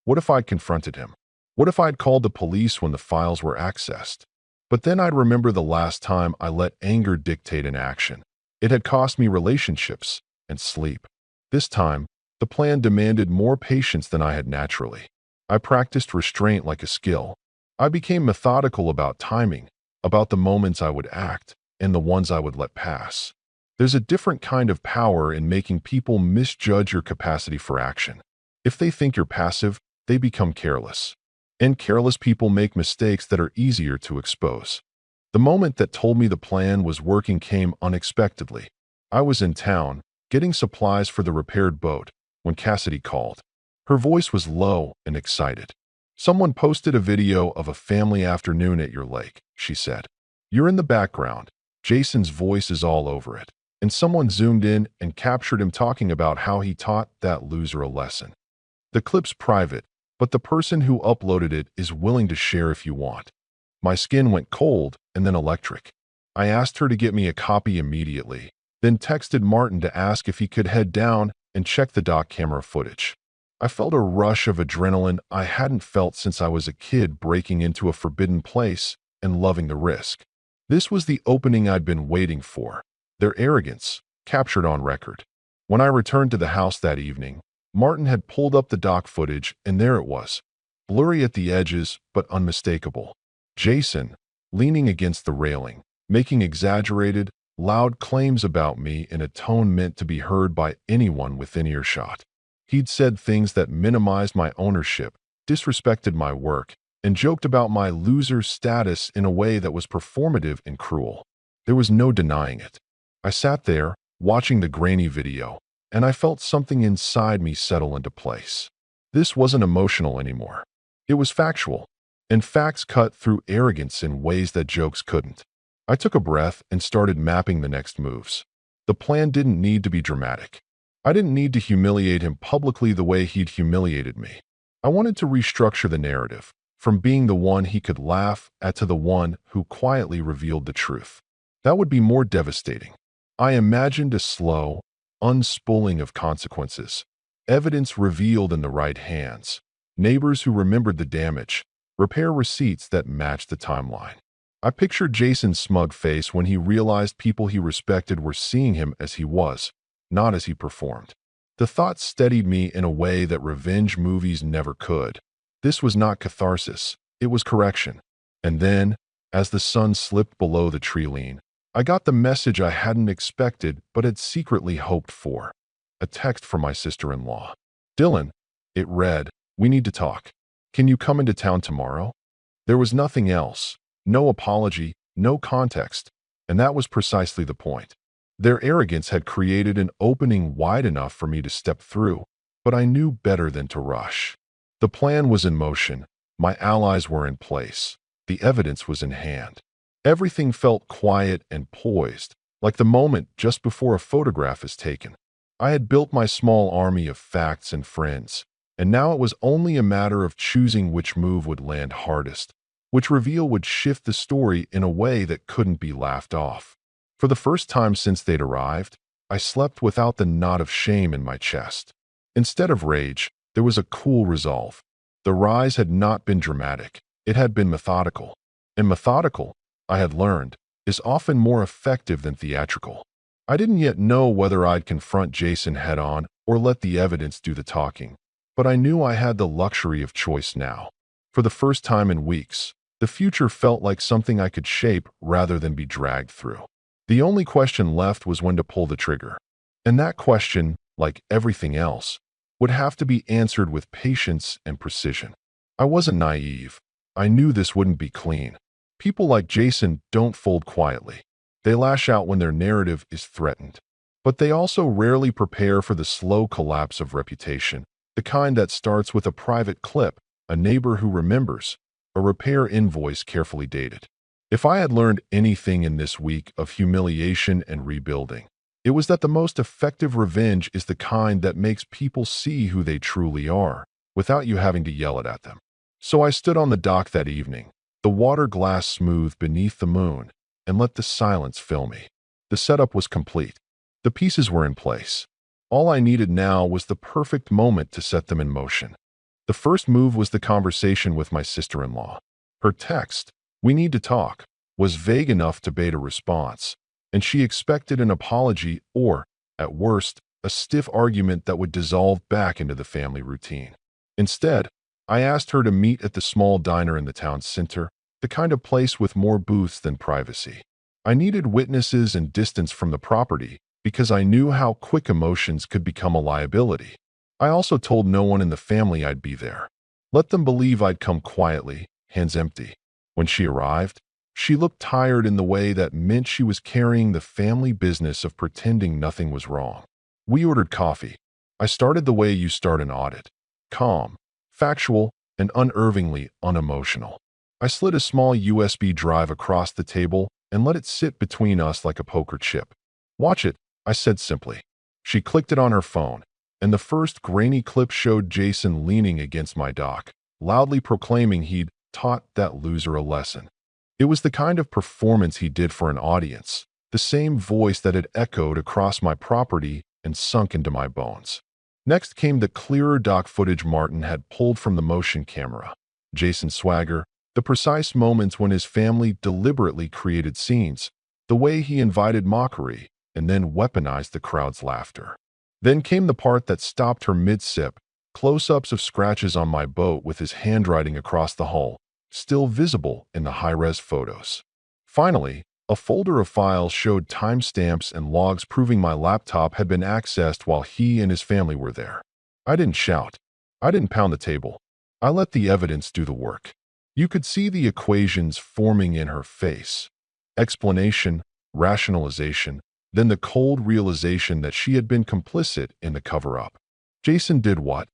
What if I'd confronted him? What if I'd called the police when the files were accessed? But then I'd remember the last time I let anger dictate an action. It had cost me relationships and sleep. This time, the plan demanded more patience than I had naturally. I practiced restraint like a skill. I became methodical about timing, about the moments I would act and the ones I would let pass. There's a different kind of power in making people misjudge your capacity for action. If they think you're passive, they become careless. And careless people make mistakes that are easier to expose. The moment that told me the plan was working came unexpectedly. I was in town, getting supplies for the repaired boat, when Cassidy called. Her voice was low and excited. "Someone posted a video of a family afternoon at your lake," she said. "You're in the background. Jason's voice is all over it." And someone zoomed in and captured him talking about how he taught that loser a lesson. The clip's private, but the person who uploaded it is willing to share if you want. My skin went cold and then electric. I asked her to get me a copy immediately, then texted Martin to ask if he could head down and check the dock camera footage. I felt a rush of adrenaline I hadn't felt since I was a kid breaking into a forbidden place and loving the risk. This was the opening I'd been waiting for. Their arrogance, captured on record. When I returned to the house that evening, Martin had pulled up the dock footage, and there it was, blurry at the edges but unmistakable. Jason, leaning against the railing, making exaggerated, loud claims about me in a tone meant to be heard by anyone within earshot. He'd said things that minimized my ownership, disrespected my work, and joked about my loser status in a way that was performative and cruel. There was no denying it. I sat there, watching the grainy video, and I felt something inside me settle into place. This wasn't emotional anymore. It was factual, and facts cut through arrogance in ways that jokes couldn't. I took a breath and started mapping the next moves. The plan didn't need to be dramatic. I didn't need to humiliate him publicly the way he'd humiliated me. I wanted to restructure the narrative, from being the one he could laugh at to the one who quietly revealed the truth. That would be more devastating. I imagined a slow, unspooling of consequences, evidence revealed in the right hands, neighbors who remembered the damage, repair receipts that matched the timeline. I pictured Jason's smug face when he realized people he respected were seeing him as he was, not as he performed. The thought steadied me in a way that revenge movies never could. This was not catharsis, it was correction. And then, as the sun slipped below the tree line, I got the message I hadn't expected but had secretly hoped for. A text from my sister-in-law. "Dylan," it read, "we need to talk. Can you come into town tomorrow?" There was nothing else. No apology, no context. And that was precisely the point. Their arrogance had created an opening wide enough for me to step through, but I knew better than to rush. The plan was in motion. My allies were in place. The evidence was in hand. Everything felt quiet and poised, like the moment just before a photograph is taken. I had built my small army of facts and friends, and now it was only a matter of choosing which move would land hardest, which reveal would shift the story in a way that couldn't be laughed off. For the first time since they'd arrived, I slept without the knot of shame in my chest. Instead of rage, there was a cool resolve. The rise had not been dramatic. It had been methodical. And methodical, I had learned, is often more effective than theatrical. I didn't yet know whether I'd confront Jason head-on or let the evidence do the talking, but I knew I had the luxury of choice now. For the first time in weeks, the future felt like something I could shape rather than be dragged through. The only question left was when to pull the trigger. And that question, like everything else, would have to be answered with patience and precision. I wasn't naive. I knew this wouldn't be clean. People like Jason don't fold quietly. They lash out when their narrative is threatened. But they also rarely prepare for the slow collapse of reputation, the kind that starts with a private clip, a neighbor who remembers, a repair invoice carefully dated. If I had learned anything in this week of humiliation and rebuilding, it was that the most effective revenge is the kind that makes people see who they truly are, without you having to yell it at them. So I stood on the dock that evening, the water glass smooth beneath the moon, and let the silence fill me. The setup was complete. The pieces were in place. All I needed now was the perfect moment to set them in motion. The first move was the conversation with my sister-in-law. Her text, "We need to talk," was vague enough to bait a response, and she expected an apology or, at worst, a stiff argument that would dissolve back into the family routine. Instead, I asked her to meet at the small diner in the town center, the kind of place with more booths than privacy. I needed witnesses and distance from the property because I knew how quick emotions could become a liability. I also told no one in the family I'd be there. Let them believe I'd come quietly, hands empty. When she arrived, she looked tired in the way that meant she was carrying the family business of pretending nothing was wrong. We ordered coffee. I started the way you start an audit. Calm, factual, and unervingly unemotional. I slid a small USB drive across the table and let it sit between us like a poker chip. Watch it, I said simply. She clicked it on her phone, and the first grainy clip showed Jason leaning against my dock, loudly proclaiming he'd taught that loser a lesson. It was the kind of performance he did for an audience, the same voice that had echoed across my property and sunk into my bones. Next came the clearer dock footage Martin had pulled from the motion camera. Jason's swagger, the precise moments when his family deliberately created scenes, the way he invited mockery and then weaponized the crowd's laughter. Then came the part that stopped her mid-sip, close-ups of scratches on my boat with his handwriting across the hull, still visible in the high-res photos. Finally, a folder of files showed timestamps and logs proving my laptop had been accessed while he and his family were there. I didn't shout. I didn't pound the table. I let the evidence do the work. You could see the equations forming in her face. Explanation, rationalization, then the cold realization that she had been complicit in the cover-up. Jason did what?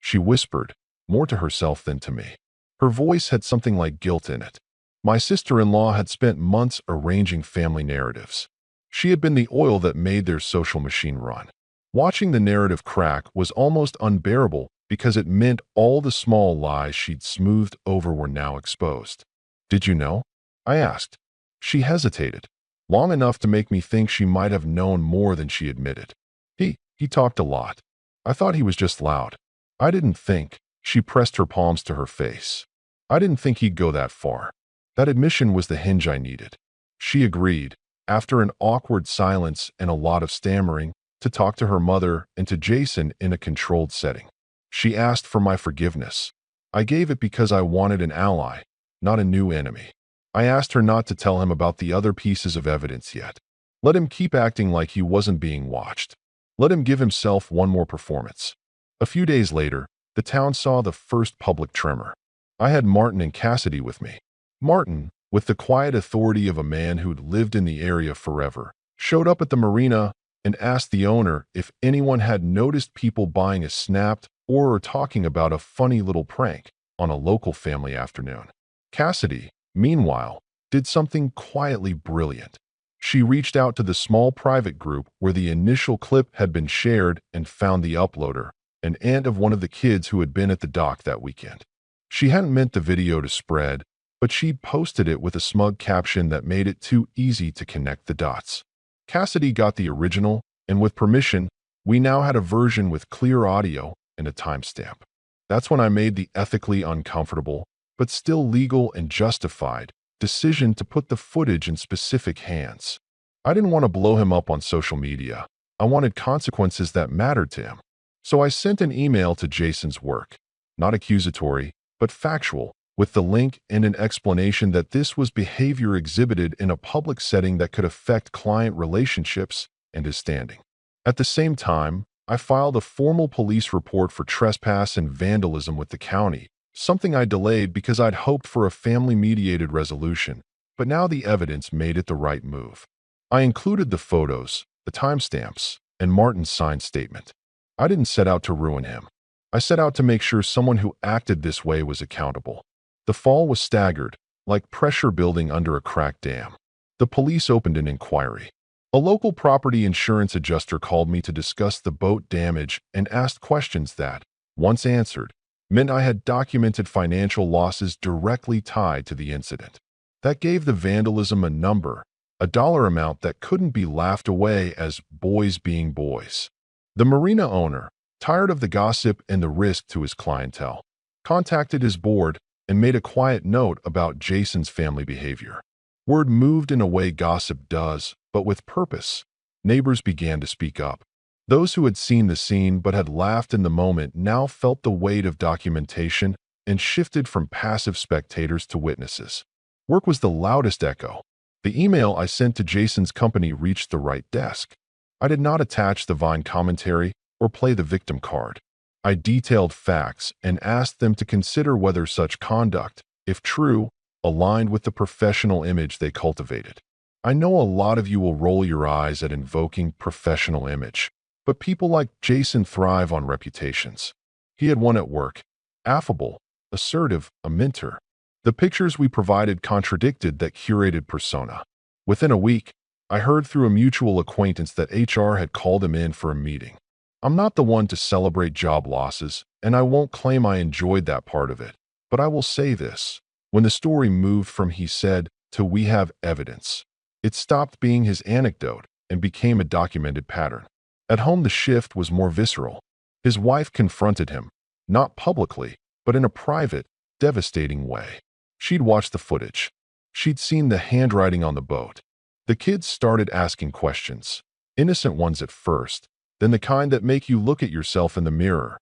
She whispered, more to herself than to me. Her voice had something like guilt in it. My sister-in-law had spent months arranging family narratives. She had been the oil that made their social machine run. Watching the narrative crack was almost unbearable because it meant all the small lies she'd smoothed over were now exposed. Did you know? I asked. She hesitated, long enough to make me think she might have known more than she admitted. He talked a lot. I thought he was just loud. I didn't think. She pressed her palms to her face. I didn't think he'd go that far. That admission was the hinge I needed. She agreed, after an awkward silence and a lot of stammering, to talk to her mother and to Jason in a controlled setting. She asked for my forgiveness. I gave it because I wanted an ally, not a new enemy. I asked her not to tell him about the other pieces of evidence yet. Let him keep acting like he wasn't being watched. Let him give himself one more performance. A few days later, the town saw the first public tremor. I had Martin and Cassidy with me. Martin, with the quiet authority of a man who'd lived in the area forever, showed up at the marina and asked the owner if anyone had noticed people buying a snapped or talking about a funny little prank on a local family afternoon. Cassidy, meanwhile, did something quietly brilliant. She reached out to the small private group where the initial clip had been shared and found the uploader, an aunt of one of the kids who had been at the dock that weekend. She hadn't meant the video to spread, but she posted it with a smug caption that made it too easy to connect the dots. Cassidy got the original, and with permission, we now had a version with clear audio and a timestamp. That's when I made the ethically uncomfortable, but still legal and justified, decision to put the footage in specific hands. I didn't want to blow him up on social media. I wanted consequences that mattered to him. So I sent an email to Jason's work, not accusatory, but factual, with the link and an explanation that this was behavior exhibited in a public setting that could affect client relationships and his standing. At the same time, I filed a formal police report for trespass and vandalism with the county, something I delayed because I'd hoped for a family-mediated resolution, but now the evidence made it the right move. I included the photos, the timestamps, and Martin's signed statement. I didn't set out to ruin him. I set out to make sure someone who acted this way was accountable. The fall was staggered, like pressure building under a cracked dam. The police opened an inquiry. A local property insurance adjuster called me to discuss the boat damage and asked questions that, once answered, meant I had documented financial losses directly tied to the incident. That gave the vandalism a number, a dollar amount that couldn't be laughed away as boys being boys. The marina owner, tired of the gossip and the risk to his clientele, contacted his board and made a quiet note about Jason's family behavior. Word moved in a way gossip does, but with purpose. Neighbors began to speak up. Those who had seen the scene but had laughed in the moment now felt the weight of documentation and shifted from passive spectators to witnesses. Work was the loudest echo. The email I sent to Jason's company reached the right desk. I did not attach the Vine commentary or play the victim card. I detailed facts and asked them to consider whether such conduct, if true, aligned with the professional image they cultivated. I know a lot of you will roll your eyes at invoking professional image, but people like Jason thrive on reputations. He had one at work: affable, assertive, a mentor. The pictures we provided contradicted that curated persona. Within a week, I heard through a mutual acquaintance that HR had called him in for a meeting. I'm not the one to celebrate job losses, and I won't claim I enjoyed that part of it. But I will say this: when the story moved from "he said" to "we have evidence," it stopped being his anecdote and became a documented pattern. At home, the shift was more visceral. His wife confronted him, not publicly, but in a private, devastating way. She'd watched the footage. She'd seen the handwriting on the boat. The kids started asking questions, innocent ones at first, then the kind that make you look at yourself in the mirror.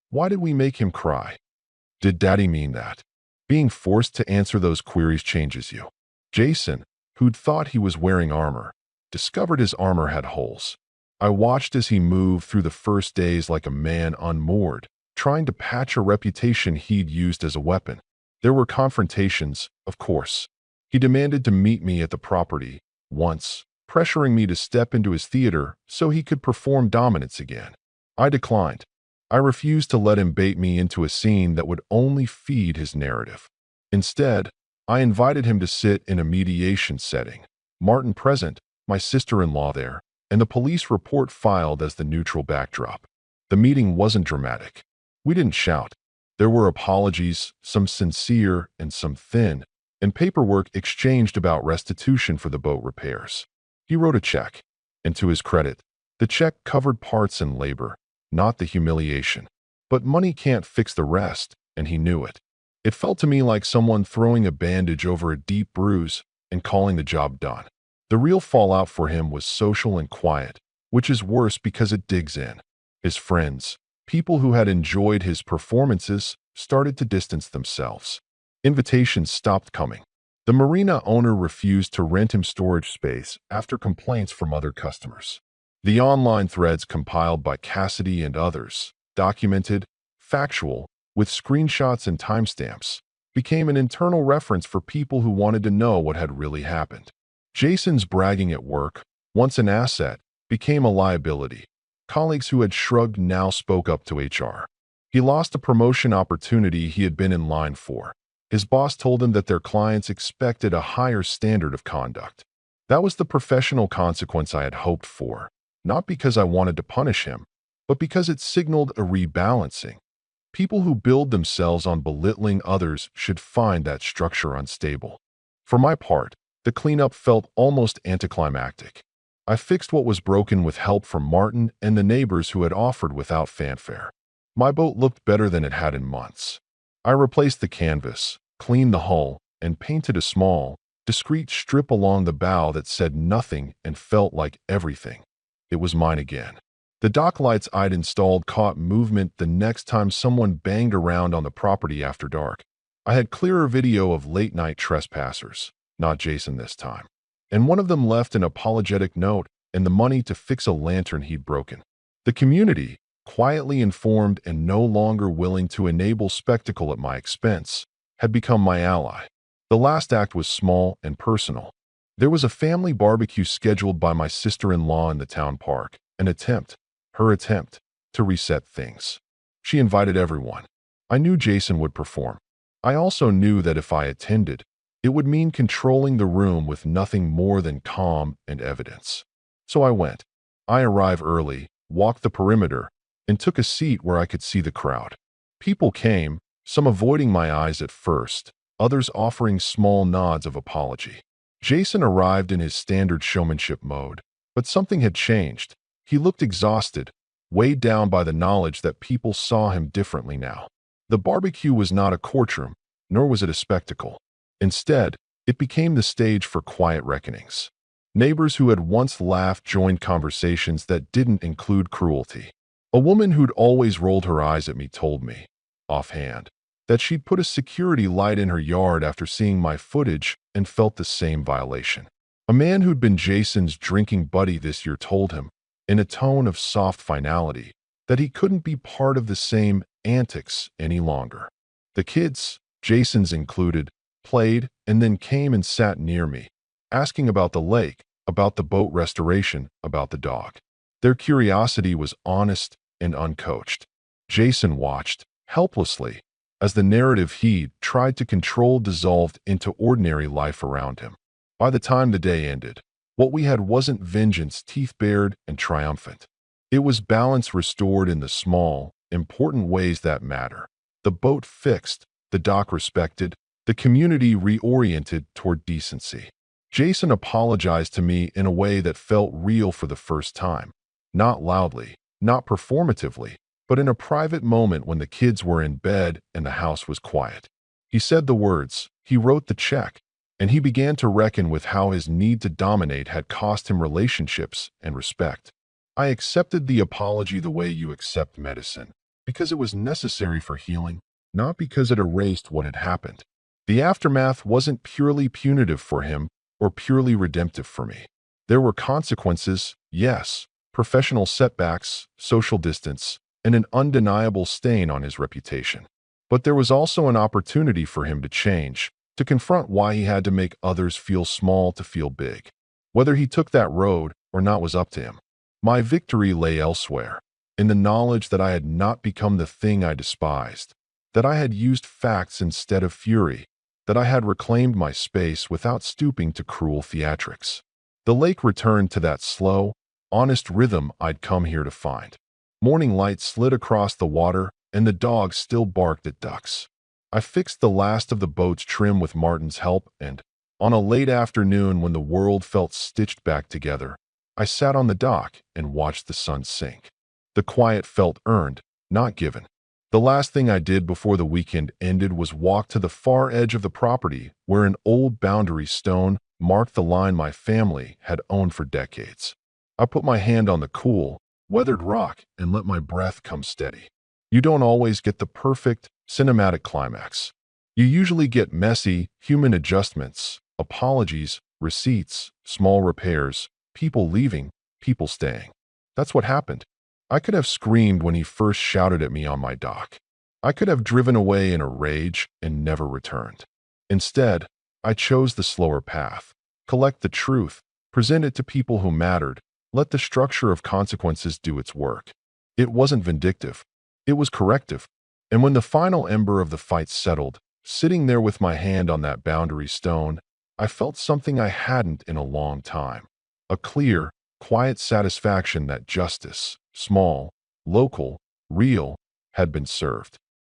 Why did we make him cry? Did Daddy mean that? Being forced to answer those queries changes you. Jason, who'd thought he was wearing armor, discovered his armor had holes. I watched as he moved through the first days like a man unmoored, trying to patch a reputation he'd used as a weapon. There were confrontations, of course. He demanded to meet me at the property once, pressuring me to step into his theater so he could perform dominance again. I declined. I refused to let him bait me into a scene that would only feed his narrative. Instead, I invited him to sit in a mediation setting, Martin present, my sister-in-law there, and the police report filed as the neutral backdrop. The meeting wasn't dramatic. We didn't shout. There were apologies, some sincere and some thin, and paperwork exchanged about restitution for the boat repairs. He wrote a check, and to his credit, the check covered parts and labor, not the humiliation. But money can't fix the rest, and he knew it. It felt to me like someone throwing a bandage over a deep bruise and calling the job done. The real fallout for him was social and quiet, which is worse because it digs in. His friends, people who had enjoyed his performances, started to distance themselves. Invitations stopped coming. The marina owner refused to rent him storage space after complaints from other customers. The online threads compiled by Cassidy and others, documented, factual, with screenshots and timestamps, became an internal reference for people who wanted to know what had really happened. Jason's bragging at work, once an asset, became a liability. Colleagues who had shrugged now spoke up to HR. He lost a promotion opportunity he had been in line for. His boss told him that their clients expected a higher standard of conduct. That was the professional consequence I had hoped for, not because I wanted to punish him, but because it signaled a rebalancing. People who build themselves on belittling others should find that structure unstable. For my part, the cleanup felt almost anticlimactic. I fixed what was broken with help from Martin and the neighbors who had offered without fanfare. My boat looked better than it had in months. I replaced the canvas, cleaned the hull, and painted a small, discreet strip along the bow that said nothing and felt like everything. It was mine again. The dock lights I'd installed caught movement the next time someone banged around on the property after dark. I had clearer video of late-night trespassers, not Jason this time. And one of them left an apologetic note and the money to fix a lantern he'd broken. The community, quietly informed and no longer willing to enable spectacle at my expense, had become my ally. The last act was small and personal. There was a family barbecue scheduled by my sister-in-law in the town park, her attempt, to reset things. She invited everyone. I knew Jason would perform. I also knew that if I attended, it would mean controlling the room with nothing more than calm and evidence. So I went. I arrived early, walked the perimeter, and took a seat where I could see the crowd. People came, some avoiding my eyes at first, others offering small nods of apology. Jason arrived in his standard showmanship mode, but something had changed. He looked exhausted, weighed down by the knowledge that people saw him differently now. The barbecue was not a courtroom, nor was it a spectacle. Instead, it became the stage for quiet reckonings. Neighbors who had once laughed joined conversations that didn't include cruelty. A woman who'd always rolled her eyes at me told me, offhand, that she'd put a security light in her yard after seeing my footage and felt the same violation. A man who'd been Jason's drinking buddy this year told him, in a tone of soft finality, that he couldn't be part of the same antics any longer. The kids, Jason's included, played and then came and sat near me, asking about the lake, about the boat restoration, about the dog. Their curiosity was honest and uncoached. Jason watched, helplessly, as the narrative he'd tried to control dissolved into ordinary life around him. By the time the day ended, what we had wasn't vengeance teeth-bared and triumphant. It was balance restored in the small, important ways that matter. The boat fixed, the dock respected, the community reoriented toward decency. Jason apologized to me in a way that felt real for the first time. Not loudly, not performatively, but in a private moment when the kids were in bed and the house was quiet. He said the words, he wrote the check, and he began to reckon with how his need to dominate had cost him relationships and respect. I accepted the apology the way you accept medicine, because it was necessary for healing, not because it erased what had happened. The aftermath wasn't purely punitive for him or purely redemptive for me. There were consequences, yes, professional setbacks, social distance, and an undeniable stain on his reputation. But there was also an opportunity for him to change, to confront why he had to make others feel small to feel big. Whether he took that road or not was up to him. My victory lay elsewhere, in the knowledge that I had not become the thing I despised, that I had used facts instead of fury, that I had reclaimed my space without stooping to cruel theatrics. The lake returned to that slow, honest rhythm I'd come here to find. Morning light slid across the water, and the dogs still barked at ducks. I fixed the last of the boat's trim with Martin's help, and, on a late afternoon when the world felt stitched back together, I sat on the dock and watched the sun sink. The quiet felt earned, not given. The last thing I did before the weekend ended was walk to the far edge of the property where an old boundary stone marked the line my family had owned for decades. I put my hand on the cool, weathered rock and let my breath come steady. You don't always get the perfect, cinematic climax. You usually get messy, human adjustments, apologies, receipts, small repairs, people leaving, people staying. That's what happened. I could have screamed when he first shouted at me on my dock. I could have driven away in a rage and never returned. Instead, I chose the slower path. Collect the truth, present it to people who mattered, let the structure of consequences do its work. It wasn't vindictive. It was corrective. And when the final ember of the fight settled, sitting there with my hand on that boundary stone, I felt something I hadn't in a long time. A clear, quiet satisfaction that justice, small, local, real, had been served.